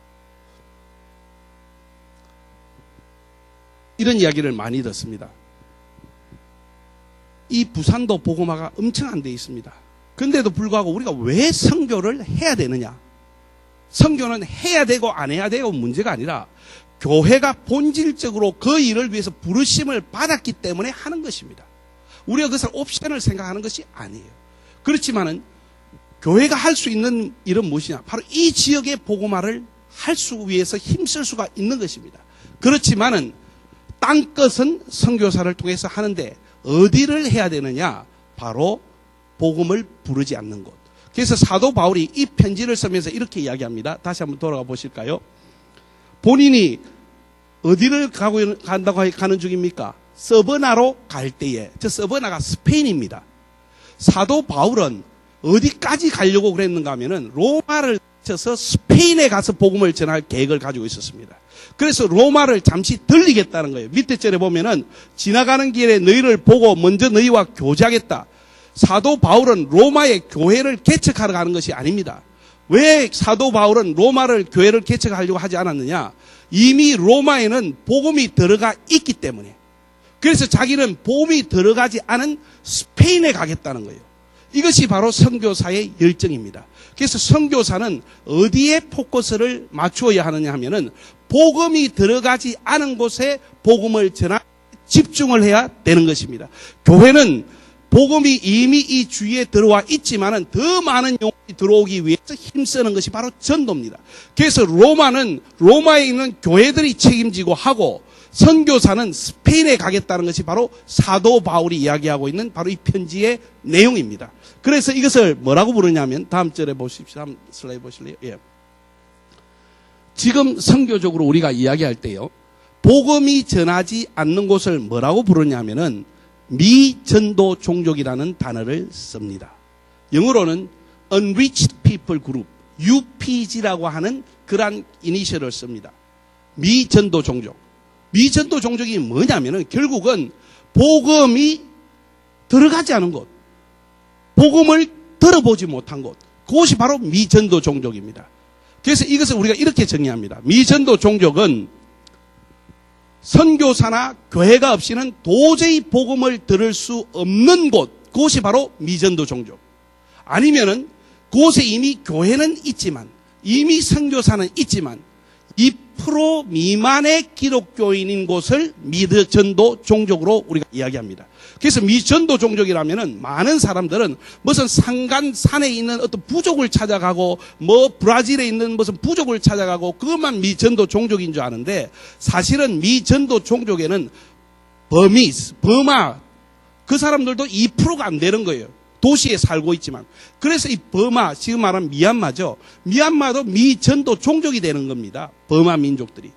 이런 이야기를 많이 듣습니다. 이 부산도 복음화가 엄청 안 돼 있습니다. 그런데도 불구하고 우리가 왜 선교를 해야 되느냐? 선교는 해야 되고 안 해야 되고 문제가 아니라 교회가 본질적으로 그 일을 위해서 부르심을 받았기 때문에 하는 것입니다. 우리가 그것을 옵션을 생각하는 것이 아니에요. 그렇지만은 교회가 할 수 있는 일은 무엇이냐? 바로 이 지역의 복음화를 할 수 위해서 힘쓸 수가 있는 것입니다. 그렇지만은 땅끝은 선교사를 통해서 하는데 어디를 해야 되느냐? 바로 복음을 부르지 않는 곳. 그래서 사도 바울이 이 편지를 쓰면서 이렇게 이야기합니다. 다시 한번 돌아가 보실까요? 본인이 어디를 간다고 가는 중입니까? 서버나로 갈 때에, 저 서버나가 스페인입니다. 사도 바울은 어디까지 가려고 그랬는가 하면은 로마를 거쳐서 스페인에 가서 복음을 전할 계획을 가지고 있었습니다. 그래서 로마를 잠시 들리겠다는 거예요. 밑에 절에 보면은 지나가는 길에 너희를 보고 먼저 너희와 교제하겠다. 사도 바울은 로마의 교회를 개척하러 가는 것이 아닙니다. 왜 사도 바울은 로마를 교회를 개척하려고 하지 않았느냐? 이미 로마에는 복음이 들어가 있기 때문에. 그래서 자기는 복음이 들어가지 않은 스페인에 가겠다는 거예요. 이것이 바로 선교사의 열정입니다. 그래서 선교사는 어디에 포커스를 맞추어야 하느냐 하면은 복음이 들어가지 않은 곳에 복음을 전하 집중을 해야 되는 것입니다. 교회는 복음이 이미 이 주위에 들어와 있지만은 더 많은 영혼이 들어오기 위해서 힘쓰는 것이 바로 전도입니다. 그래서 로마는 로마에 있는 교회들이 책임지고 하고 선교사는 스페인에 가겠다는 것이 바로 사도 바울이 이야기하고 있는 바로 이 편지의 내용입니다. 그래서 이것을 뭐라고 부르냐면 다음 절에 보십시오. 다음 슬라이드 보실래요? 예. 지금 선교적으로 우리가 이야기할 때요. 복음이 전하지 않는 곳을 뭐라고 부르냐면은 미전도 종족이라는 단어를 씁니다. 영어로는 Unreached People Group, UPG라고 하는 그러한 이니셜을 씁니다. 미전도 종족. 미전도 종족이 뭐냐면은 결국은 복음이 들어가지 않은 곳, 복음을 들어보지 못한 곳, 그것이 바로 미전도 종족입니다. 그래서 이것을 우리가 이렇게 정의합니다. 미전도 종족은 선교사나 교회가 없이는 도저히 복음을 들을 수 없는 곳, 그것이 바로 미전도 종족. 아니면은 그곳에 이미 교회는 있지만, 이미 선교사는 있지만 2% 미만의 기독교인인 곳을 미전도 종족으로 우리가 이야기합니다. 그래서 미전도 종족이라면은 많은 사람들은 무슨 산에 있는 어떤 부족을 찾아가고 브라질에 있는 무슨 부족을 찾아가고 그것만 미전도 종족인 줄 아는데 사실은 미전도 종족에는 버마 그 사람들도 2%가 안 되는 거예요. 도시에 살고 있지만. 그래서 이 버마, 지금 말하는 미얀마죠. 미얀마도 미전도 종족이 되는 겁니다. 버마 민족들이.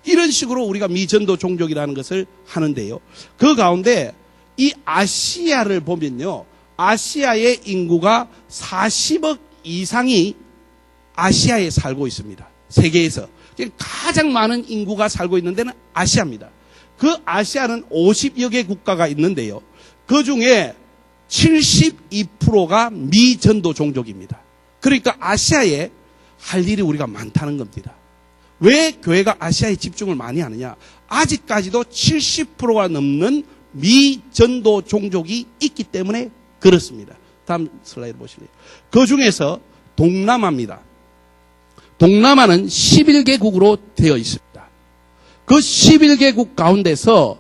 이런 식으로 우리가 미전도 종족이라는 것을 하는데요. 그 가운데 이 아시아를 보면요. 아시아의 인구가 40억 이상이 아시아에 살고 있습니다. 세계에서. 가장 많은 인구가 살고 있는 데는 아시아입니다. 그 아시아는 50여 개 국가가 있는데요. 그 중에 72%가 미전도 종족입니다. 그러니까 아시아에 할 일이 우리가 많다는 겁니다. 왜 교회가 아시아에 집중을 많이 하느냐? 아직까지도 70%가 넘는 미전도 종족이 있기 때문에 그렇습니다. 다음 슬라이드 보실래요? 그 중에서 동남아입니다. 동남아는 11개국으로 되어 있습니다. 그 11개국 가운데서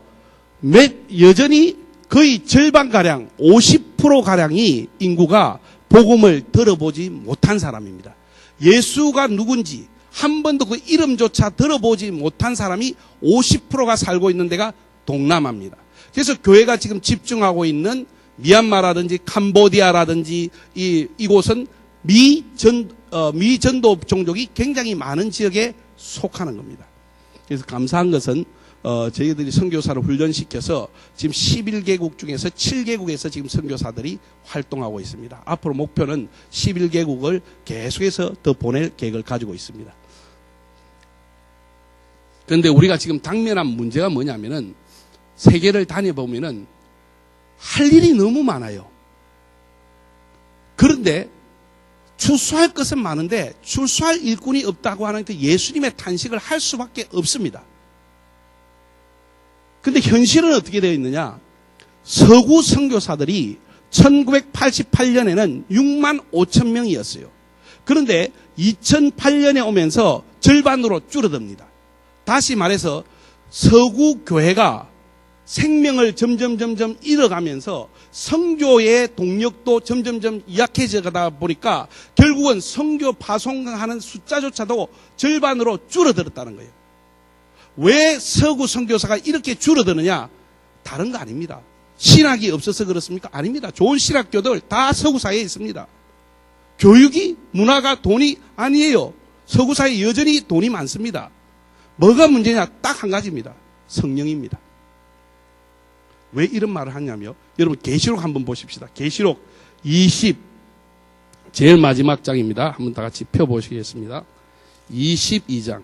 여전히 거의 절반가량 50%가량이 인구가 복음을 들어보지 못한 사람입니다. 예수가 누군지 한 번도 그 이름조차 들어보지 못한 사람이 50%가 살고 있는 데가 동남아입니다. 그래서 교회가 지금 집중하고 있는 미얀마라든지 캄보디아라든지 이곳은 미전도 종족이 굉장히 많은 지역에 속하는 겁니다. 그래서 감사한 것은 저희들이 선교사를 훈련시켜서 지금 11개국 중에서 7개국에서 지금 선교사들이 활동하고 있습니다. 앞으로 목표는 11개국을 계속해서 더 보낼 계획을 가지고 있습니다. 그런데 우리가 지금 당면한 문제가 뭐냐면은 세계를 다녀보면은 할 일이 너무 많아요. 그런데 출소할 것은 많은데 출소할 일꾼이 없다고 하는 그 예수님의 탄식을 할 수밖에 없습니다. 근데 현실은 어떻게 되어 있느냐? 서구 선교사들이 1988년에는 6만 5천 명이었어요. 그런데 2008년에 오면서 절반으로 줄어듭니다. 다시 말해서 서구 교회가 생명을 점점 잃어가면서 선교의 동력도 점점 약해져가다 보니까 결국은 선교 파송하는 숫자조차도 절반으로 줄어들었다는 거예요. 왜 서구 선교사가 이렇게 줄어드느냐? 다른 거 아닙니다. 신학이 없어서 그렇습니까? 아닙니다. 좋은 신학교들 다 서구 사회에 있습니다. 교육이, 문화가 돈이 아니에요. 서구 사회에 여전히 돈이 많습니다. 뭐가 문제냐? 딱 한 가지입니다. 성령입니다. 왜 이런 말을 하냐며 여러분 계시록 한번 보십시다. 계시록 20 제일 마지막 장입니다. 한번 다 같이 펴보시겠습니다. 22장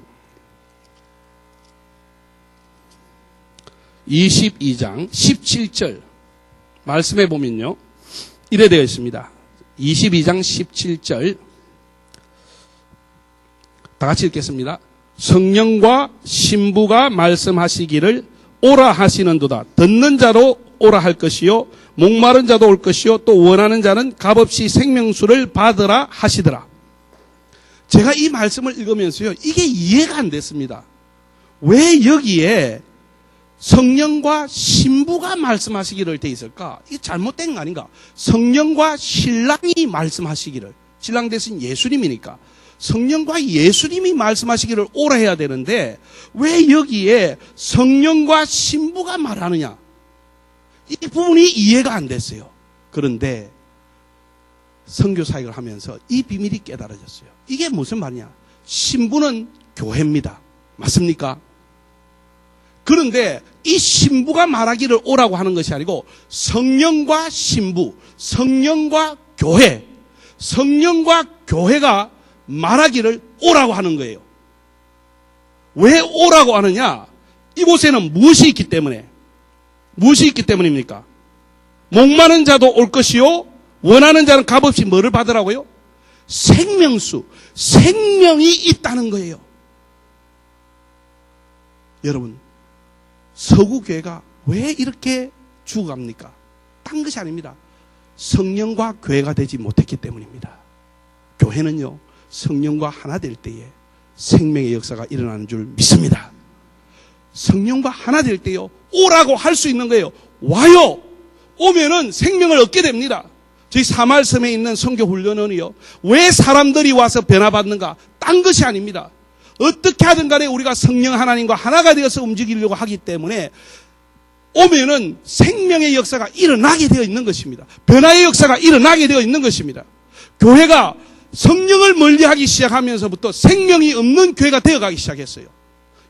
17절 말씀해 보면요. 이래 되어 있습니다. 22장 17절 다 같이 읽겠습니다. 성령과 신부가 말씀하시기를 오라 하시는도다. 듣는 자도 오라 할 것이요 목마른 자도 올 것이요 또 원하는 자는 값없이 생명수를 받으라 하시더라. 제가 이 말씀을 읽으면서요. 이게 이해가 안 됐습니다. 왜 여기에 성령과 신부가 말씀하시기를 돼 있을까? 이게 잘못된 거 아닌가? 성령과 신랑이 말씀하시기를. 신랑 대신 예수님이니까. 성령과 예수님이 말씀하시기를 오라 해야 되는데 왜 여기에 성령과 신부가 말하느냐? 이 부분이 이해가 안 됐어요. 그런데 선교 사역을 하면서 이 비밀이 깨달아졌어요. 이게 무슨 말이냐? 신부는 교회입니다. 맞습니까? 그런데 이 신부가 말하기를 오라고 하는 것이 아니고 성령과 신부, 성령과 교회, 성령과 교회가 말하기를 오라고 하는 거예요. 왜 오라고 하느냐? 이곳에는 무엇이 있기 때문에? 무엇이 있기 때문입니까? 목마른 자도 올 것이요 원하는 자는 값없이 뭐를 받으라고요? 생명수, 생명이 있다는 거예요. 여러분, 서구교회가 왜 이렇게 죽어갑니까? 딴 것이 아닙니다. 성령과 교회가 되지 못했기 때문입니다. 교회는요, 성령과 하나 될 때에 생명의 역사가 일어나는 줄 믿습니다. 성령과 하나 될 때요, 오라고 할 수 있는 거예요. 와요! 오면은 생명을 얻게 됩니다. 저희 사마을섬에 있는 선교훈련원이요, 왜 사람들이 와서 변화받는가? 딴 것이 아닙니다. 어떻게 하든 간에 우리가 성령 하나님과 하나가 되어서 움직이려고 하기 때문에 오면은 생명의 역사가 일어나게 되어 있는 것입니다. 변화의 역사가 일어나게 되어 있는 것입니다. 교회가 성령을 멀리하기 시작하면서부터 생명이 없는 교회가 되어가기 시작했어요.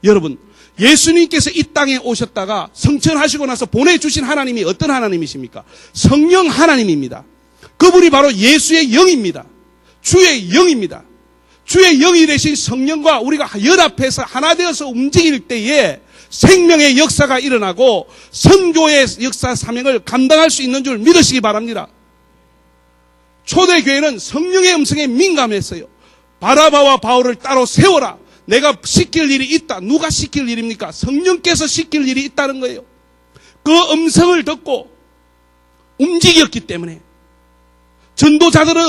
여러분, 예수님께서 이 땅에 오셨다가 성천하시고 나서 보내주신 하나님이 어떤 하나님이십니까? 성령 하나님입니다. 그분이 바로 예수의 영입니다. 주의 영입니다. 주의 영이 되신 성령과 우리가 연합해서 하나 되어서 움직일 때에 생명의 역사가 일어나고 선교의 역사 사명을 감당할 수 있는 줄 믿으시기 바랍니다. 초대교회는 성령의 음성에 민감했어요. 바나바와 바울을 따로 세워라. 내가 시킬 일이 있다. 누가 시킬 일입니까? 성령께서 시킬 일이 있다는 거예요. 그 음성을 듣고 움직였기 때문에. 전도자들은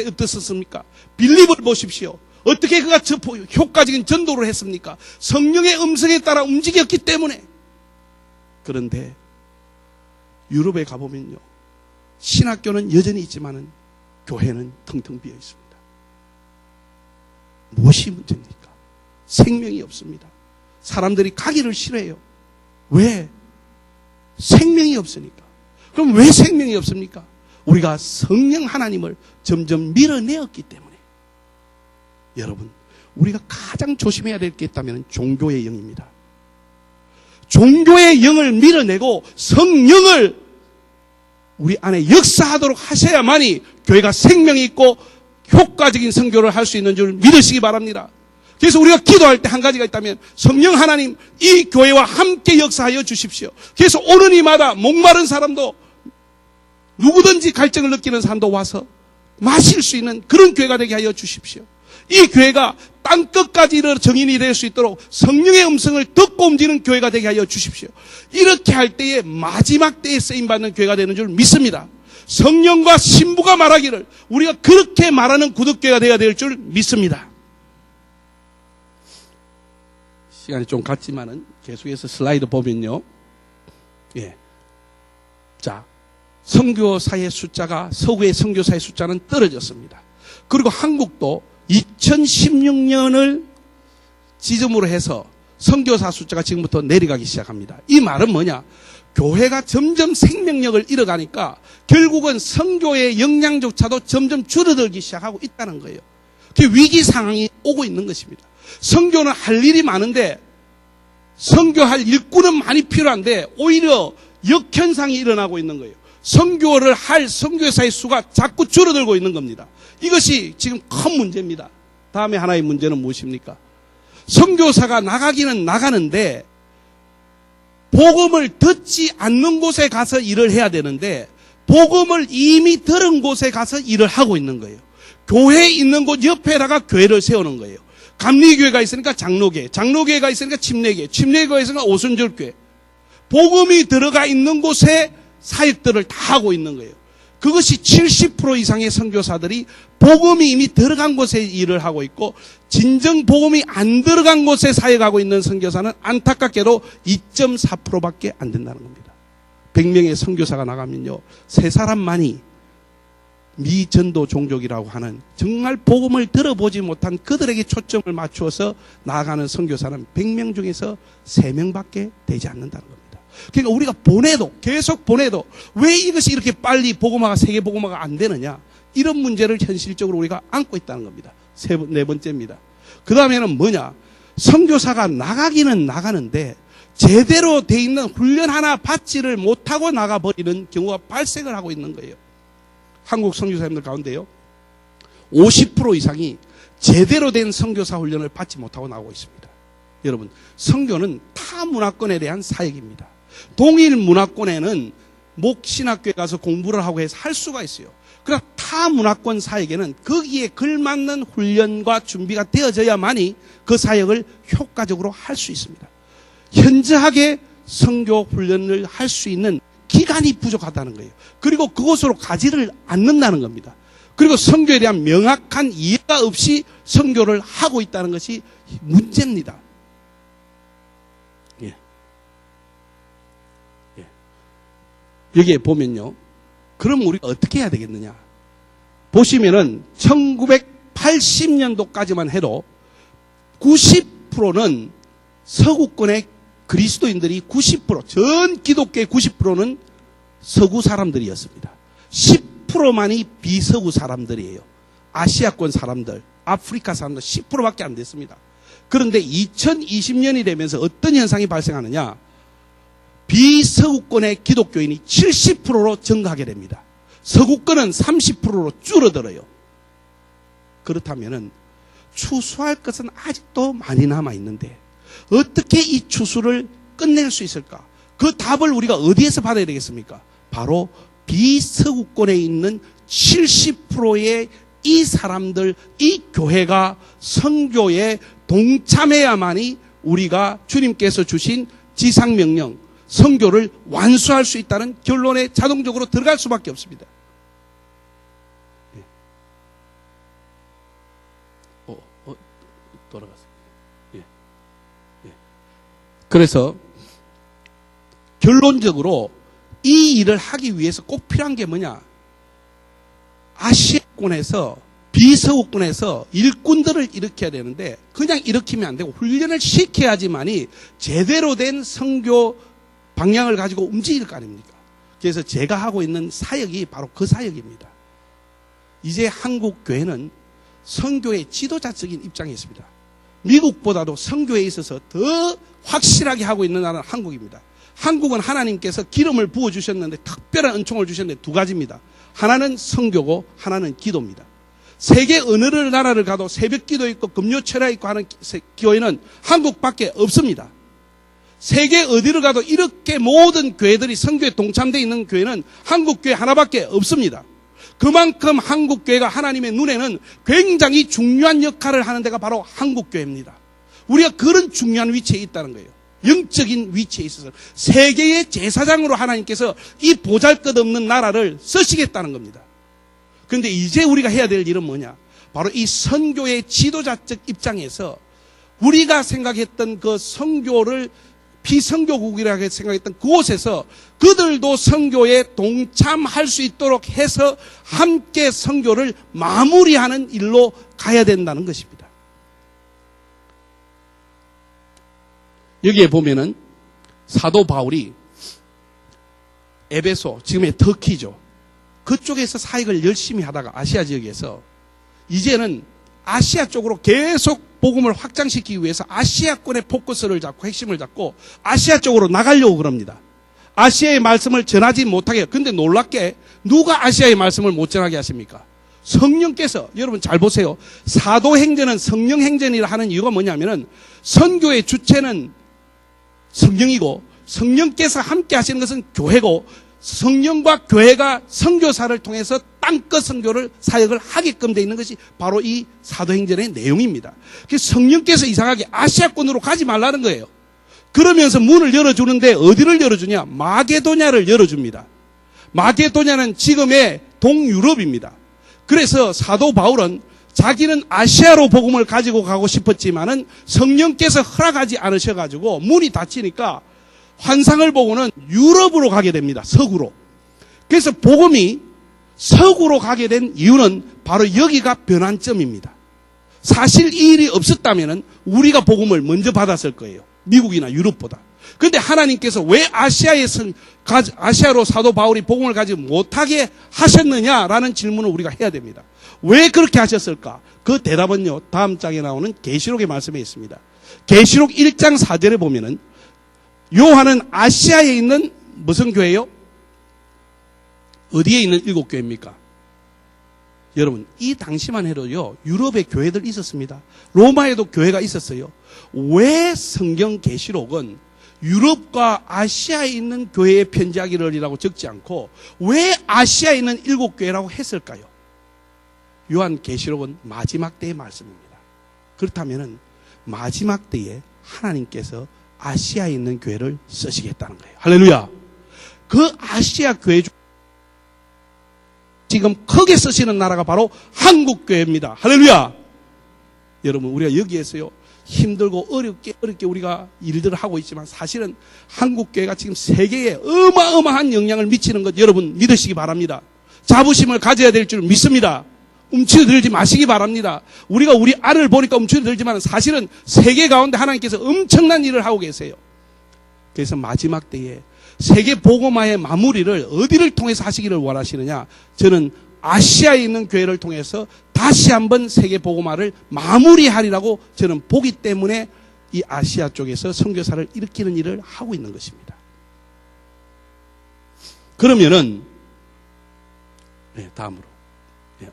어떻습니까? 빌립을 보십시오. 어떻게 그가 효과적인 전도를 했습니까? 성령의 음성에 따라 움직였기 때문에. 그런데 유럽에 가보면요, 신학교는 여전히 있지만은 교회는 텅텅 비어 있습니다. 무엇이 문제입니까? 생명이 없습니다. 사람들이 가기를 싫어해요. 왜? 생명이 없으니까. 그럼 왜 생명이 없습니까? 우리가 성령 하나님을 점점 밀어내었기 때문에. 여러분, 우리가 가장 조심해야 될 게 있다면 종교의 영입니다. 종교의 영을 밀어내고 성령을 우리 안에 역사하도록 하셔야만이 교회가 생명이 있고 효과적인 선교를 할 수 있는 줄 믿으시기 바랍니다. 그래서 우리가 기도할 때 한 가지가 있다면 성령 하나님, 이 교회와 함께 역사하여 주십시오. 그래서 오는 이마다 목마른 사람도 누구든지 갈증을 느끼는 사람도 와서 마실 수 있는 그런 교회가 되게 하여 주십시오. 이 교회가 땅끝까지 이르러 정인이 될 수 있도록 성령의 음성을 듣고 움직이는 교회가 되게 하여 주십시오. 이렇게 할 때에 마지막 때에 쓰임받는 교회가 되는 줄 믿습니다. 성령과 신부가 말하기를 우리가 그렇게 말하는 구독교회가 되어야 될 줄 믿습니다. 시간이 좀 갔지만은 계속해서 슬라이드 보면요. 예. 자, 선교사의 숫자가, 서구의 선교사의 숫자는 떨어졌습니다. 그리고 한국도 2016년을 지점으로 해서 선교사 숫자가 지금부터 내려가기 시작합니다. 이 말은 뭐냐? 교회가 점점 생명력을 잃어가니까 결국은 선교의 역량조차도 점점 줄어들기 시작하고 있다는 거예요. 그 위기 상황이 오고 있는 것입니다. 선교는 할 일이 많은데, 선교할 일꾼은 많이 필요한데 오히려 역현상이 일어나고 있는 거예요. 선교를 할 선교사의 수가 자꾸 줄어들고 있는 겁니다. 이것이 지금 큰 문제입니다. 다음에 하나의 문제는 무엇입니까? 선교사가 나가기는 나가는데 복음을 듣지 않는 곳에 가서 일을 해야 되는데 복음을 이미 들은 곳에 가서 일을 하고 있는 거예요. 교회에 있는 곳 옆에다가 교회를 세우는 거예요. 감리교회가 있으니까 장로교회, 장로교회가 있으니까 침례교회, 침례교회가 있으니까 오순절교회. 복음이 들어가 있는 곳에 사역들을 다 하고 있는 거예요. 그것이 70% 이상의 선교사들이 복음이 이미 들어간 곳에 일을 하고 있고, 진정 복음이 안 들어간 곳에 사역하고 있는 선교사는 안타깝게도 2.4%밖에 안 된다는 겁니다. 100명의 선교사가 나가면요, 3사람만이 미전도 종족이라고 하는 정말 복음을 들어보지 못한 그들에게 초점을 맞추어서 나아가는 선교사는 100명 중에서 3명밖에 되지 않는다는 겁니다. 그러니까 우리가 계속 보내도 왜 이것이 이렇게 빨리 복음화가, 세계 복음화가 안 되느냐, 이런 문제를 현실적으로 우리가 안고 있다는 겁니다. 네 번째입니다. 그 다음에는 뭐냐, 선교사가 나가기는 나가는데 제대로 돼 있는 훈련 하나 받지를 못하고 나가버리는 경우가 발생을 하고 있는 거예요. 한국 선교사님들 가운데요, 50% 이상이 제대로 된 선교사 훈련을 받지 못하고 나오고 있습니다. 여러분, 선교는 타 문화권에 대한 사역입니다. 동일 문화권에는 목신학교에 가서 공부를 하고 해서 할 수가 있어요. 그러나 타 문화권 사역에는 거기에 걸맞는 훈련과 준비가 되어져야만이 그 사역을 효과적으로 할 수 있습니다. 현저하게 선교 훈련을 할 수 있는 기간이 부족하다는 거예요. 그리고 그곳으로 가지를 않는다는 겁니다. 그리고 선교에 대한 명확한 이해가 없이 선교를 하고 있다는 것이 문제입니다. 예. 예. 여기에 보면요, 그럼 우리가 어떻게 해야 되겠느냐? 보시면은 1980년도까지만 해도 90%는 서구권의 그리스도인들이 90%, 전 기독교의 90%는 서구 사람들이었습니다. 10%만이 비서구 사람들이에요. 아시아권 사람들, 아프리카 사람들 10%밖에 안 됐습니다. 그런데 2020년이 되면서 어떤 현상이 발생하느냐? 비서구권의 기독교인이 70%로 증가하게 됩니다. 서구권은 30%로 줄어들어요. 그렇다면은 추수할 것은 아직도 많이 남아 있는데 어떻게 이 추수를 끝낼 수 있을까? 그 답을 우리가 어디에서 받아야 되겠습니까? 바로 비서구권에 있는 70%의 이 사람들, 이 교회가 선교에 동참해야만이 우리가 주님께서 주신 지상명령, 선교를 완수할 수 있다는 결론에 자동적으로 들어갈 수밖에 없습니다. 돌아갔어요. 예. 예. 그래서 결론적으로 이 일을 하기 위해서 꼭 필요한 게 뭐냐? 아시아권에서, 비서구권에서 일꾼들을 일으켜야 되는데 그냥 일으키면 안 되고 훈련을 시켜야지만이 제대로 된 선교 방향을 가지고 움직일 거 아닙니까? 그래서 제가 하고 있는 사역이 바로 그 사역입니다. 이제 한국 교회는 선교의 지도자적인 입장에 있습니다. 미국보다도 선교에 있어서 더 확실하게 하고 있는 나라는 한국입니다. 한국은 하나님께서 기름을 부어주셨는데 특별한 은총을 주셨는데 두 가지입니다. 하나는 선교고 하나는 기도입니다. 세계 어느 나라를 가도 새벽 기도 있고 금요 철야 있고 하는 교회는 한국밖에 없습니다. 세계 어디를 가도 이렇게 모든 교회들이 선교에 동참되어 있는 교회는 한국 교회 하나밖에 없습니다. 그만큼 한국 교회가 하나님의 눈에는 굉장히 중요한 역할을 하는 데가 바로 한국 교회입니다. 우리가 그런 중요한 위치에 있다는 거예요. 영적인 위치에 있어서 세계의 제사장으로 하나님께서 이 보잘것없는 나라를 쓰시겠다는 겁니다. 그런데 이제 우리가 해야 될 일은 뭐냐? 바로 이 선교의 지도자적 입장에서 우리가 생각했던 그 선교를 비선교국이라고 생각했던 그곳에서 그들도 선교에 동참할 수 있도록 해서 함께 선교를 마무리하는 일로 가야 된다는 것입니다. 여기에 보면은 사도 바울이 에베소, 지금의 터키죠. 그쪽에서 사역을 열심히 하다가 아시아 지역에서 이제는 아시아 쪽으로 계속 복음을 확장시키기 위해서 아시아권의 포커스를 잡고 핵심을 잡고 아시아 쪽으로 나가려고 그럽니다. 아시아의 말씀을 전하지 못하게 해요. 근데 놀랍게 누가 아시아의 말씀을 못 전하게 하십니까? 성령께서. 여러분 잘 보세요. 사도행전은 성령행전이라 하는 이유가 뭐냐면은 선교의 주체는 성령이고 성령께서 함께 하시는 것은 교회고 성령과 교회가 선교사를 통해서 땅끝 선교를 사역을 하게끔 되어 있는 것이 바로 이 사도행전의 내용입니다. 그래서 성령께서 이상하게 아시아권으로 가지 말라는 거예요. 그러면서 문을 열어주는데 어디를 열어주냐? 마게도냐를 열어줍니다. 마게도냐는 지금의 동유럽입니다. 그래서 사도 바울은 자기는 아시아로 복음을 가지고 가고 싶었지만은 성령께서 허락하지 않으셔가지고 문이 닫히니까 환상을 보고는 유럽으로 가게 됩니다. 서구로. 그래서 복음이 서구로 가게 된 이유는 바로 여기가 변환점입니다. 사실 이 일이 없었다면 우리가 복음을 먼저 받았을 거예요. 미국이나 유럽보다. 그런데 하나님께서 왜 아시아로 사도 바울이 복음을 가지 못하게 하셨느냐라는 질문을 우리가 해야 됩니다. 왜 그렇게 하셨을까? 그 대답은요, 다음 장에 나오는 계시록의 말씀에 있습니다. 계시록 1장 4절에 보면은 요한은 아시아에 있는 무슨 교회요? 어디에 있는 7교회입니까? 여러분, 이 당시만 해도요, 유럽에 교회들 있었습니다. 로마에도 교회가 있었어요. 왜 성경 계시록은 유럽과 아시아에 있는 교회에 편지하기를이라고 적지 않고 왜 아시아에 있는 7교회라고 했을까요? 요한 계시록은 마지막 때의 말씀입니다. 그렇다면 마지막 때에 하나님께서 아시아에 있는 교회를 쓰시겠다는 거예요. 할렐루야. 그 아시아 교회 중 지금 크게 쓰시는 나라가 바로 한국교회입니다. 할렐루야. 여러분, 우리가 여기에서요, 힘들고 어렵게 우리가 일들을 하고 있지만 사실은 한국교회가 지금 세계에 어마어마한 영향을 미치는 것 여러분 믿으시기 바랍니다. 자부심을 가져야 될 줄 믿습니다. 움츠러들지 마시기 바랍니다. 우리가 우리 알을 보니까 움츠러들지만 사실은 세계 가운데 하나님께서 엄청난 일을 하고 계세요. 그래서 마지막 때에 세계 복음화의 마무리를 어디를 통해서 하시기를 원하시느냐? 저는 아시아에 있는 교회를 통해서 다시 한번 세계 복음화를 마무리하리라고 저는 보기 때문에 이 아시아 쪽에서 선교사를 일으키는 일을 하고 있는 것입니다. 그러면은 다음으로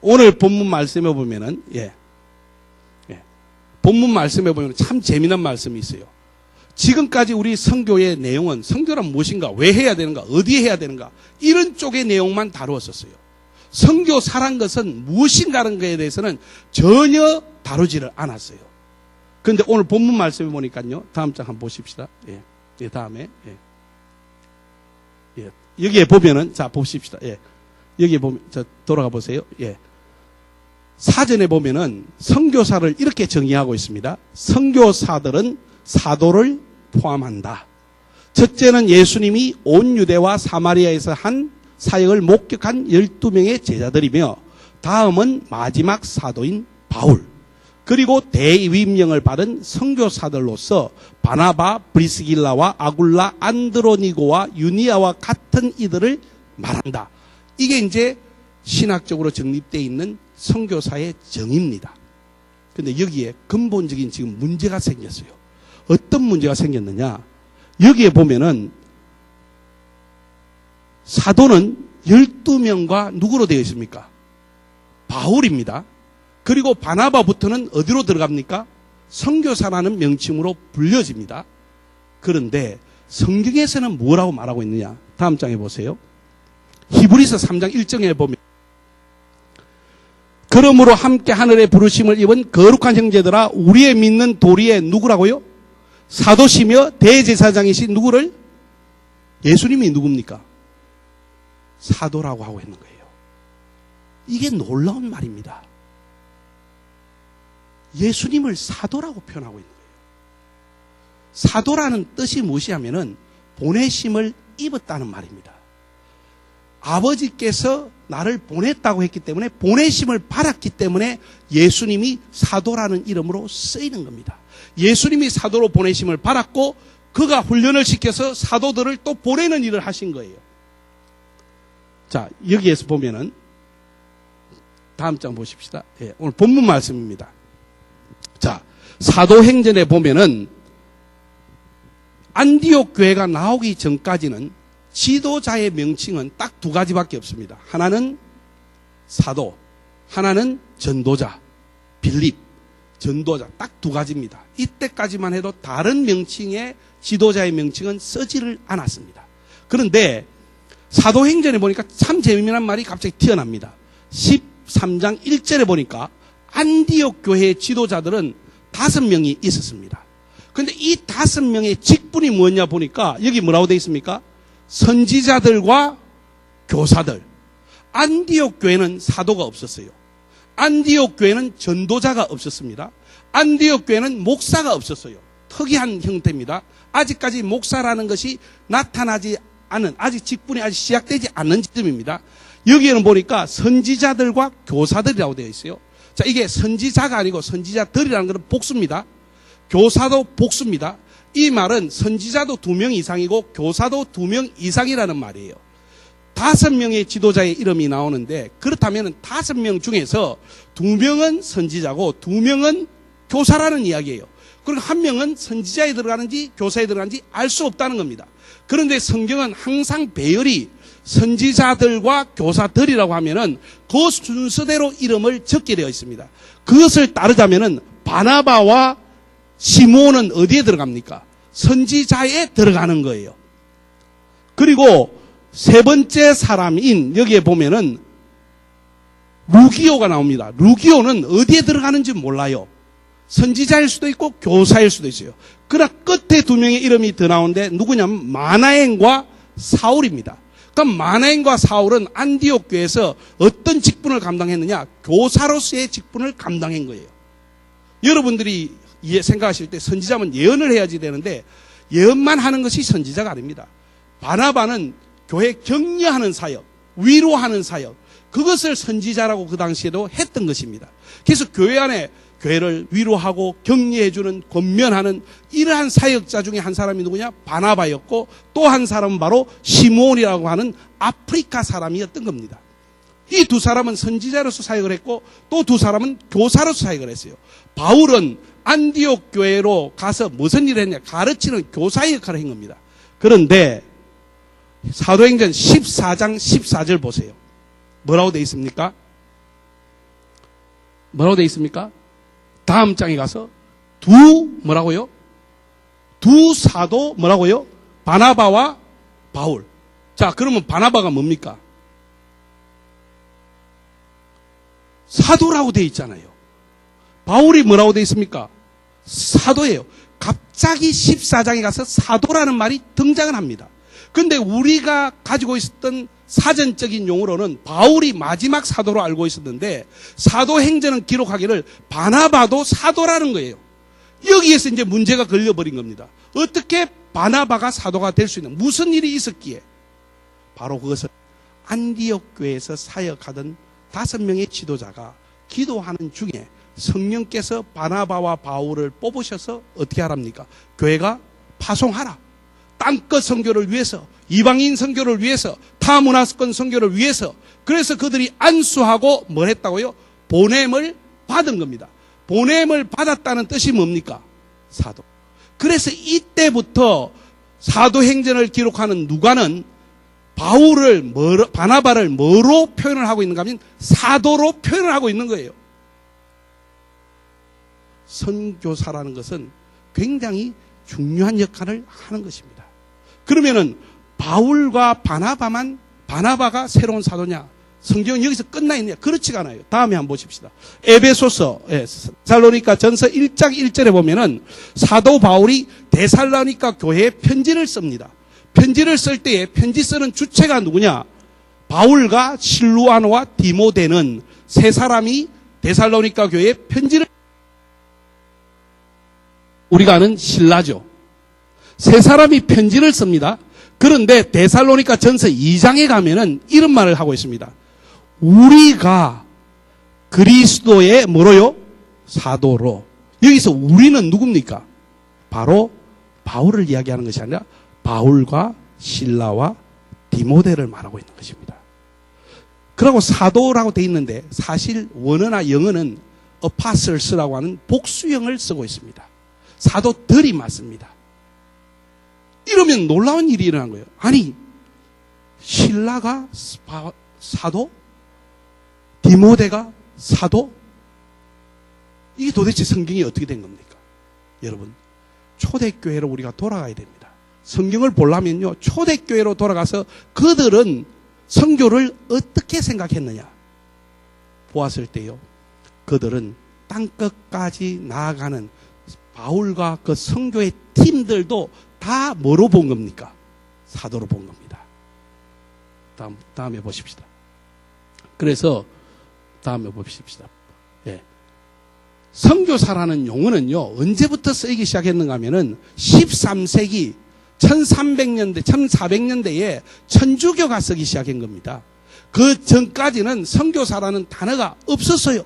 오늘 본문 말씀에 보면은 본문 말씀에 보면 참 재미난 말씀이 있어요. 지금까지 우리 선교의 내용은 선교란 무엇인가, 왜 해야 되는가, 어디에 해야 되는가 이런 쪽의 내용만 다루었었어요. 선교사란 것은 무엇인가라는 것에 대해서는 전혀 다루지를 않았어요. 그런데 오늘 본문 말씀에 보니까요, 다음 장 한번 보십시다. 다음에 여기에 보면은 자 보십시다. 여기에 보면 돌아가 보세요. 사전에 보면은 선교사를 이렇게 정의하고 있습니다. 선교사들은 사도를 포함한다. 첫째는 예수님이 온 유대와 사마리아에서 한 사역을 목격한 12명의 제자들이며 다음은 마지막 사도인 바울, 그리고 대위임령을 받은 선교사들로서 바나바, 브리스길라와 아굴라, 안드로니고와 유니아와 같은 이들을 말한다. 이게 이제 신학적으로 정립되어 있는 선교사의 정의입니다. 그런데 여기에 근본적인 지금 문제가 생겼어요. 어떤 문제가 생겼느냐? 여기에 보면은 사도는 12명과 누구로 되어 있습니까? 바울입니다. 그리고 바나바부터는 어디로 들어갑니까? 선교사라는 명칭으로 불려집니다. 그런데 성경에서는 뭐라고 말하고 있느냐? 다음 장에 보세요. 히브리서 3장 1절에 보면 그러므로 함께 하늘의 부르심을 입은 거룩한 형제들아, 우리의 믿는 도리의 누구라고요? 사도시며 대제사장이신 누구를? 예수님이 누굽니까? 사도라고 하고 있는 거예요. 이게 놀라운 말입니다. 예수님을 사도라고 표현하고 있는 거예요. 사도라는 뜻이 무엇이냐면은 보내심을 입었다는 말입니다. 아버지께서 나를 보냈다고 했기 때문에, 보내심을 받았기 때문에 예수님이 사도라는 이름으로 쓰이는 겁니다. 예수님이 사도로 보내심을 받았고 그가 훈련을 시켜서 사도들을 또 보내는 일을 하신 거예요. 자, 여기에서 보면은 다음 장 보십시다. 오늘 본문 말씀입니다. 자, 사도행전에 보면은 안디옥 교회가 나오기 전까지는 지도자의 명칭은 딱 두 가지밖에 없습니다. 하나는 사도, 하나는 전도자, 빌립, 전도자, 딱 두 가지입니다. 이때까지만 해도 다른 명칭의 지도자의 명칭은 쓰지를 않았습니다. 그런데 사도행전에 보니까 참 재미난 말이 갑자기 튀어납니다. 13장 1절에 보니까 안디옥 교회의 지도자들은 5명이 있었습니다. 그런데 이 5명의 직분이 뭐냐 보니까 여기 뭐라고 되어 있습니까? 선지자들과 교사들. 안디옥 교회는 사도가 없었어요. 안디옥 교회는 전도자가 없었습니다. 안디옥 교회는 목사가 없었어요. 특이한 형태입니다. 아직까지 목사라는 것이 나타나지 않은, 아직 직분이 아직 시작되지 않는 지점입니다. 여기에는 보니까 선지자들과 교사들이라고 되어 있어요. 자, 이게 선지자가 아니고 선지자들이라는 것은 복수입니다. 교사도 복수입니다. 이 말은 선지자도 2명 이상이고 교사도 2명 이상이라는 말이에요. 5명의 지도자의 이름이 나오는데, 그렇다면 5명 중에서 2명은 선지자고 2명은 교사라는 이야기예요. 그리고 1명은 선지자에 들어가는지 교사에 들어가는지 알 수 없다는 겁니다. 그런데 성경은 항상 배열이 선지자들과 교사들이라고 하면은 그 순서대로 이름을 적게 되어 있습니다. 그것을 따르자면은 바나바와 시몬은 어디에 들어갑니까? 선지자에 들어가는 거예요. 그리고 세 번째 사람인 여기에 보면은 루기오가 나옵니다. 루기오는 어디에 들어가는지 몰라요. 선지자일 수도 있고 교사일 수도 있어요. 그러나 끝에 2명의 이름이 더 나오는데 누구냐면 마나엔과 사울입니다. 그럼 마나엔과 사울은 안디옥 교회에서 어떤 직분을 감당했느냐? 교사로서의 직분을 감당한 거예요. 여러분들이 생각하실 때 선지자면 예언을 해야지 되는데 예언만 하는 것이 선지자가 아닙니다. 바나바는 교회 격려하는 사역, 위로하는 사역, 그것을 선지자라고 그 당시에도 했던 것입니다. 그래서 교회 안에 교회를 위로하고 격려해주는, 권면하는 이러한 사역자 중에 한 사람이 누구냐? 바나바였고, 또 한 사람은 바로 시몬이라고 하는 아프리카 사람이었던 겁니다. 이 2 사람은 선지자로서 사역을 했고, 또 2 사람은 교사로서 사역을 했어요. 바울은 안디옥 교회로 가서 무슨 일을 했냐? 가르치는 교사의 역할을 한 겁니다. 그런데 사도행전 14장 14절 보세요. 뭐라고 되어 있습니까? 뭐라고 되어 있습니까? 다음 장에 가서 뭐라고요? 2 사도 뭐라고요? 바나바와 바울. 자, 그러면 바나바가 뭡니까? 사도라고 되어 있잖아요. 바울이 뭐라고 되어 있습니까? 사도예요. 갑자기 14장에 가서 사도라는 말이 등장을 합니다. 그런데 우리가 가지고 있었던 사전적인 용어로는 바울이 마지막 사도로 알고 있었는데, 사도행전은 기록하기를 바나바도 사도라는 거예요. 여기에서 이제 문제가 걸려버린 겁니다. 어떻게 바나바가 사도가 될 수 있는, 무슨 일이 있었기에? 바로 그것은 안디옥 교회에서 사역하던 5명의 지도자가 기도하는 중에 성령께서 바나바와 바울을 뽑으셔서 어떻게 하랍니까? 교회가 파송하라. 땅끝 선교를 위해서, 이방인 선교를 위해서, 타문화권 선교를 위해서. 그래서 그들이 안수하고 뭘 했다고요? 보냄을 받은 겁니다. 보냄을 받았다는 뜻이 뭡니까? 사도. 그래서 이때부터 사도행전을 기록하는 누가는 바나바를 뭐로 표현을 하고 있는가 하면 사도로 표현을 하고 있는 거예요. 선교사라는 것은 굉장히 중요한 역할을 하는 것입니다. 그러면은 바울과 바나바가 새로운 사도냐? 성경은 여기서 끝나 있느냐? 그렇지가 않아요. 다음에 한번 보십시다. 에베소서, 데살로니가 전서 1장 1절에 보면은 사도 바울이 데살로니가 교회에 편지를 씁니다. 편지를 쓸 때에 편지 쓰는 주체가 누구냐? 바울과 실루아노와 디모데는 세 사람이 데살로니가 교회에 편지를, 우리가 아는 신라죠. 세 사람이 편지를 씁니다. 그런데 데살로니가 전서 2장에 가면은 이런 말을 하고 있습니다. 우리가 그리스도의 뭐로요? 사도로. 여기서 우리는 누굽니까? 바로 바울을 이야기하는 것이 아니라 바울과 실라와 디모데를 말하고 있는 것입니다. 그리고 사도라고 되어 있는데 사실 원어나 영어는 apostles라고 하는 복수형을 쓰고 있습니다. 사도들이 맞습니다. 이러면 놀라운 일이 일어난 거예요. 아니, 실라가 사도? 디모데가 사도? 이게 도대체 성경이 어떻게 된 겁니까? 여러분, 초대교회로 우리가 돌아가야 됩니다. 성경을 보려면요, 초대교회로 돌아가서 그들은 선교를 어떻게 생각했느냐 보았을 때요, 그들은 땅끝까지 나아가는 바울과 그 선교의 팀들도 다 뭐로 본 겁니까? 사도로 본 겁니다. 다음에 보십시다. 그래서 다음에 보십시다. 예. 선교사라는 용어는요, 언제부터 쓰이기 시작했는가 하면은 13세기 1300년대, 1400년대에 천주교가 쓰기 시작한 겁니다. 그 전까지는 선교사라는 단어가 없었어요.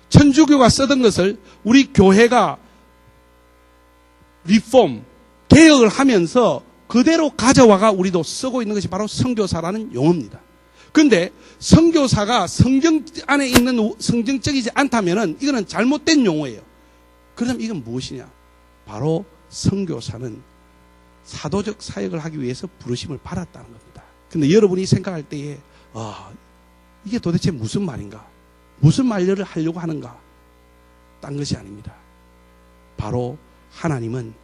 천주교가 쓰던 것을 우리 교회가 리폼, 개혁을 하면서 그대로 가져와가 우리도 쓰고 있는 것이 바로 선교사라는 용어입니다. 그런데 선교사가 성경 안에 있는 성경적이지 않다면은 이거는 잘못된 용어예요. 그럼 이건 무엇이냐? 바로 선교사는 사도적 사역을 하기 위해서 부르심을 받았다는 겁니다. 근데 여러분이 생각할 때에 이게 도대체 무슨 말인가? 무슨 말을 하려고 하는가? 딴 것이 아닙니다. 바로 하나님은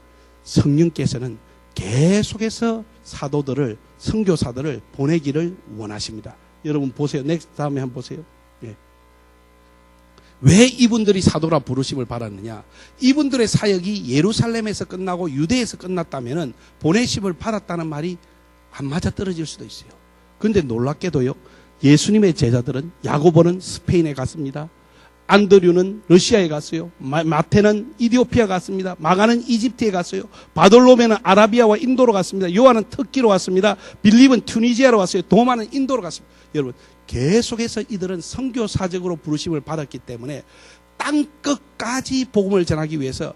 성령께서는 계속해서 사도들을, 선교사들을 보내기를 원하십니다. 여러분 보세요. 다음에 한번 보세요. 예. 왜 이분들이 사도라 부르심을 받았느냐? 이분들의 사역이 예루살렘에서 끝나고 유대에서 끝났다면 보내심을 받았다는 말이 안 맞아 떨어질 수도 있어요. 그런데 놀랍게도요, 예수님의 제자들은, 야고보는 스페인에 갔습니다. 안드류는 러시아에 갔어요. 마태는 이디오피아 갔습니다. 마가는 이집트에 갔어요. 바돌로메는 아라비아와 인도로 갔습니다. 요한은 터키로 왔습니다. 빌립은 튜니지아로 왔어요. 도마는 인도로 갔습니다. 여러분, 계속해서 이들은 선교사적으로 부르심을 받았기 때문에 땅 끝까지 복음을 전하기 위해서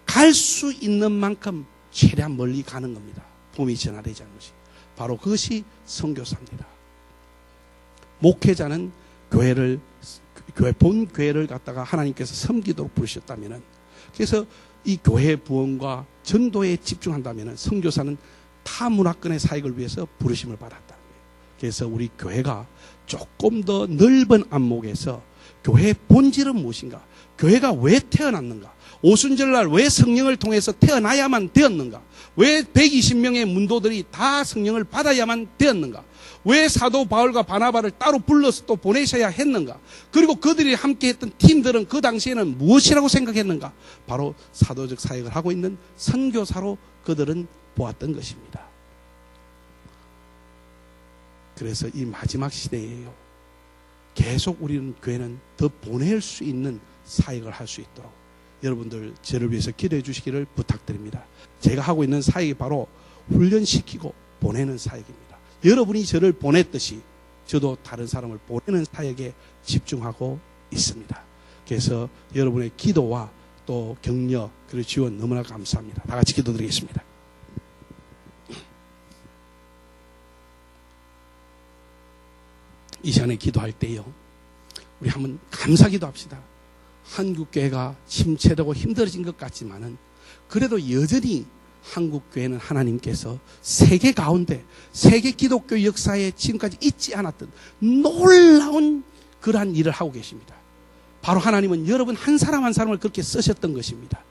갈 수 있는 만큼 최대한 멀리 가는 겁니다. 복음이 전하되지 않는 것이. 바로 그것이 선교사입니다. 목회자는 본 교회를 갖다가 하나님께서 섬기도록 부르셨다면은, 그래서 이 교회 부흥과 전도에 집중한다면은 선교사는 타 문화권의 사역을 위해서 부르심을 받았다는 거예요. 그래서 우리 교회가 조금 더 넓은 안목에서 교회의 본질은 무엇인가? 교회가 왜 태어났는가? 오순절날 왜 성령을 통해서 태어나야만 되었는가? 왜 120명의 문도들이 다 성령을 받아야만 되었는가? 왜 사도 바울과 바나바를 따로 불러서 또 보내셔야 했는가? 그리고 그들이 함께 했던 팀들은 그 당시에는 무엇이라고 생각했는가? 바로 사도적 사역을 하고 있는 선교사로 그들은 보았던 것입니다. 그래서 이 마지막 시대에요, 계속 우리는 교회는 더 보낼 수 있는 사역을 할 수 있도록 여러분들 저를 위해서 기도해 주시기를 부탁드립니다. 제가 하고 있는 사역이 바로 훈련시키고 보내는 사역입니다. 여러분이 저를 보냈듯이 저도 다른 사람을 보내는 사역에 집중하고 있습니다. 그래서 여러분의 기도와 또 격려 그리고 지원 너무나 감사합니다. 다 같이 기도드리겠습니다. 이 시간에 기도할 때요, 우리 한번 감사기도 합시다. 한국교회가 침체되고 힘들어진 것 같지만은 그래도 여전히 한국교회는 하나님께서 세계 가운데, 세계 기독교 역사에 지금까지 있지 않았던 놀라운 그러한 일을 하고 계십니다. 바로 하나님은 여러분 한 사람 한 사람을 그렇게 쓰셨던 것입니다.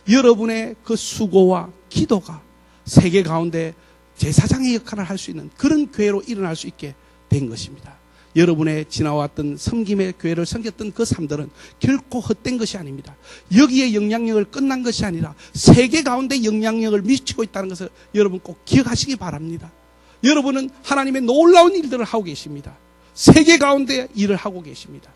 여러분의 그 수고와 기도가 세계 가운데 제사장의 역할을 할 수 있는 그런 교회로 일어날 수 있게 된 것입니다. 여러분의 지나왔던 섬김의 교회를 섬겼던 그 삶들은 결코 헛된 것이 아닙니다. 여기에 영향력을 끝난 것이 아니라 세계 가운데 영향력을 미치고 있다는 것을 여러분 꼭 기억하시기 바랍니다. 여러분은 하나님의 놀라운 일들을 하고 계십니다. 세계 가운데 일을 하고 계십니다.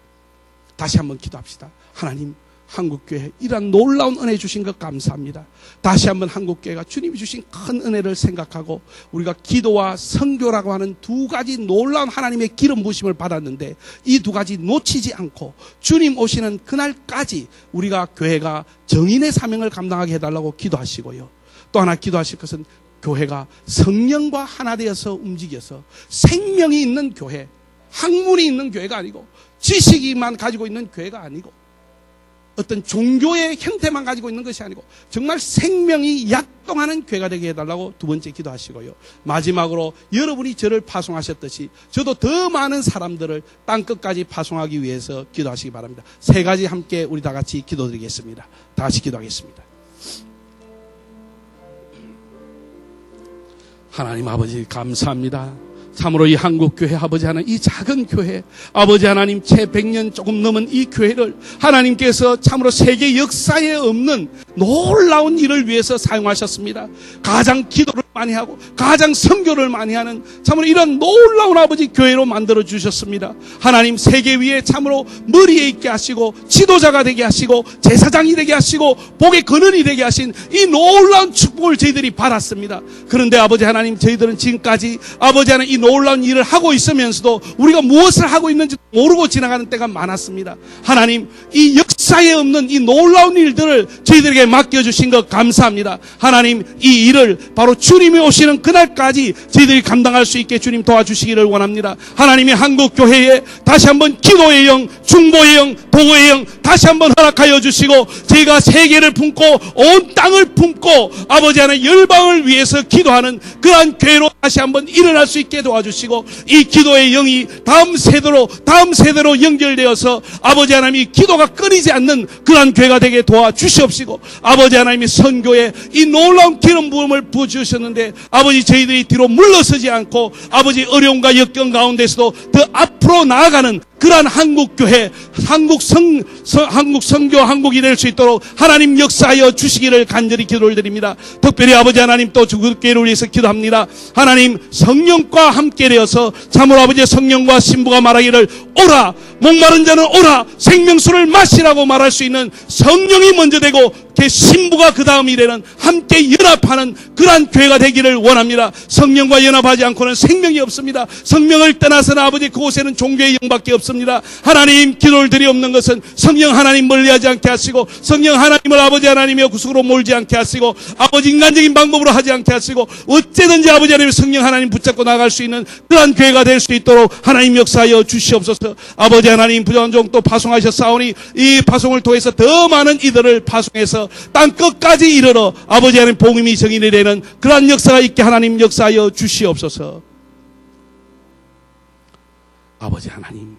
다시 한번 기도합시다. 하나님, 한국교회 이러한 놀라운 은혜 주신 것 감사합니다. 다시 한번 한국교회가 주님이 주신 큰 은혜를 생각하고 우리가 기도와 선교라고 하는 두 가지 놀라운 하나님의 기름 부으심을 받았는데 이 두 가지 놓치지 않고 주님 오시는 그날까지 우리가 교회가 정인의 사명을 감당하게 해달라고 기도하시고요. 또 하나 기도하실 것은 교회가 성령과 하나 되어서 움직여서 생명이 있는 교회, 학문이 있는 교회가 아니고 지식이만 가지고 있는 교회가 아니고 어떤 종교의 형태만 가지고 있는 것이 아니고 정말 생명이 약동하는 교회가 되게 해달라고 두 번째 기도하시고요. 마지막으로 여러분이 저를 파송하셨듯이 저도 더 많은 사람들을 땅끝까지 파송하기 위해서 기도하시기 바랍니다. 세 가지 함께 우리 다 같이 기도드리겠습니다. 다 같이 기도하겠습니다. 하나님 아버지 감사합니다. 참으로 이 한국교회 아버지 하나님, 이 작은 교회 아버지 하나님 채 100년 조금 넘은 이 교회를 하나님께서 참으로 세계 역사에 없는 놀라운 일을 위해서 사용하셨습니다. 가장 기도를 많이 하고 가장 선교를 많이 하는 참으로 이런 놀라운 아버지 교회로 만들어 주셨습니다. 하나님 세계 위에 참으로 머리에 있게 하시고 지도자가 되게 하시고 제사장이 되게 하시고 복의 근원이 되게 하신 이 놀라운 축복을 저희들이 받았습니다. 그런데 아버지 하나님, 저희들은 지금까지 아버지 하나님 이 놀라운 일을 하고 있으면서도 우리가 무엇을 하고 있는지 모르고 지나가는 때가 많았습니다. 하나님, 이 역사에 없는 이 놀라운 일들을 저희들에게 맡겨주신 것 감사합니다. 하나님, 이 일을 바로 주님이 오시는 그날까지 저희들이 감당할 수 있게 주님 도와주시기를 원합니다. 하나님이 한국교회에 다시 한번 기도의 영, 중보의 영, 도구의 영 다시 한번 허락하여 주시고, 저희가 세계를 품고 온 땅을 품고 아버지 하나님 열방을 위해서 기도하는 그러한 교회로 다시 한번 일어날 수 있게 도와주시고, 이 기도의 영이 다음 세대로 연결되어서 아버지 하나님이 기도가 끊이지 않는 그러한 교회가 되게 도와주시옵시고, 아버지 하나님이 선교에 이 놀라운 기름 부음을 부어주셨는데 아버지 저희들이 뒤로 물러서지 않고 아버지 어려움과 역경 가운데서도 더 앞으로 나아가는 그러한 한국교회, 한국 선교 한국이 될 수 있도록 하나님 역사하여 주시기를 간절히 기도를 드립니다. 특별히 아버지 하나님 또 주교회를 위해서 기도합니다. 하나님 성령과 함께 되어서 참으로 아버지 성령과 신부가 말하기를 오라, 목마른 자는 오라, 생명수를 마시라고 말할 수 있는 성령이 먼저 되고 신부가 그 다음이 되는 함께 연합하는 그러한 교회가 되기를 원합니다. 성령과 연합하지 않고는 생명이 없습니다. 성령을 떠나서는 아버지 그곳에는 종교의 영밖에 없습니다. 하나님, 기도를 드리옵는 것은 성령 하나님 멀리하지 않게 하시고, 성령 하나님을 아버지 하나님의 구속으로 몰지 않게 하시고, 아버지 인간적인 방법으로 하지 않게 하시고, 어째든지 아버지 하나님 성령 하나님 붙잡고 나갈 수 있는 그러한 교회가 될 수 있도록 하나님 역사하여 주시옵소서. 아버지 하나님 부정종 또 파송하셨사오니 이 파송을 통해서 더 많은 이들을 파송해서 땅 끝까지 이르러 아버지 하나님 복음이 정인이 되는 그러한 역사가 있게 하나님 역사하여 주시옵소서. 아버지 하나님,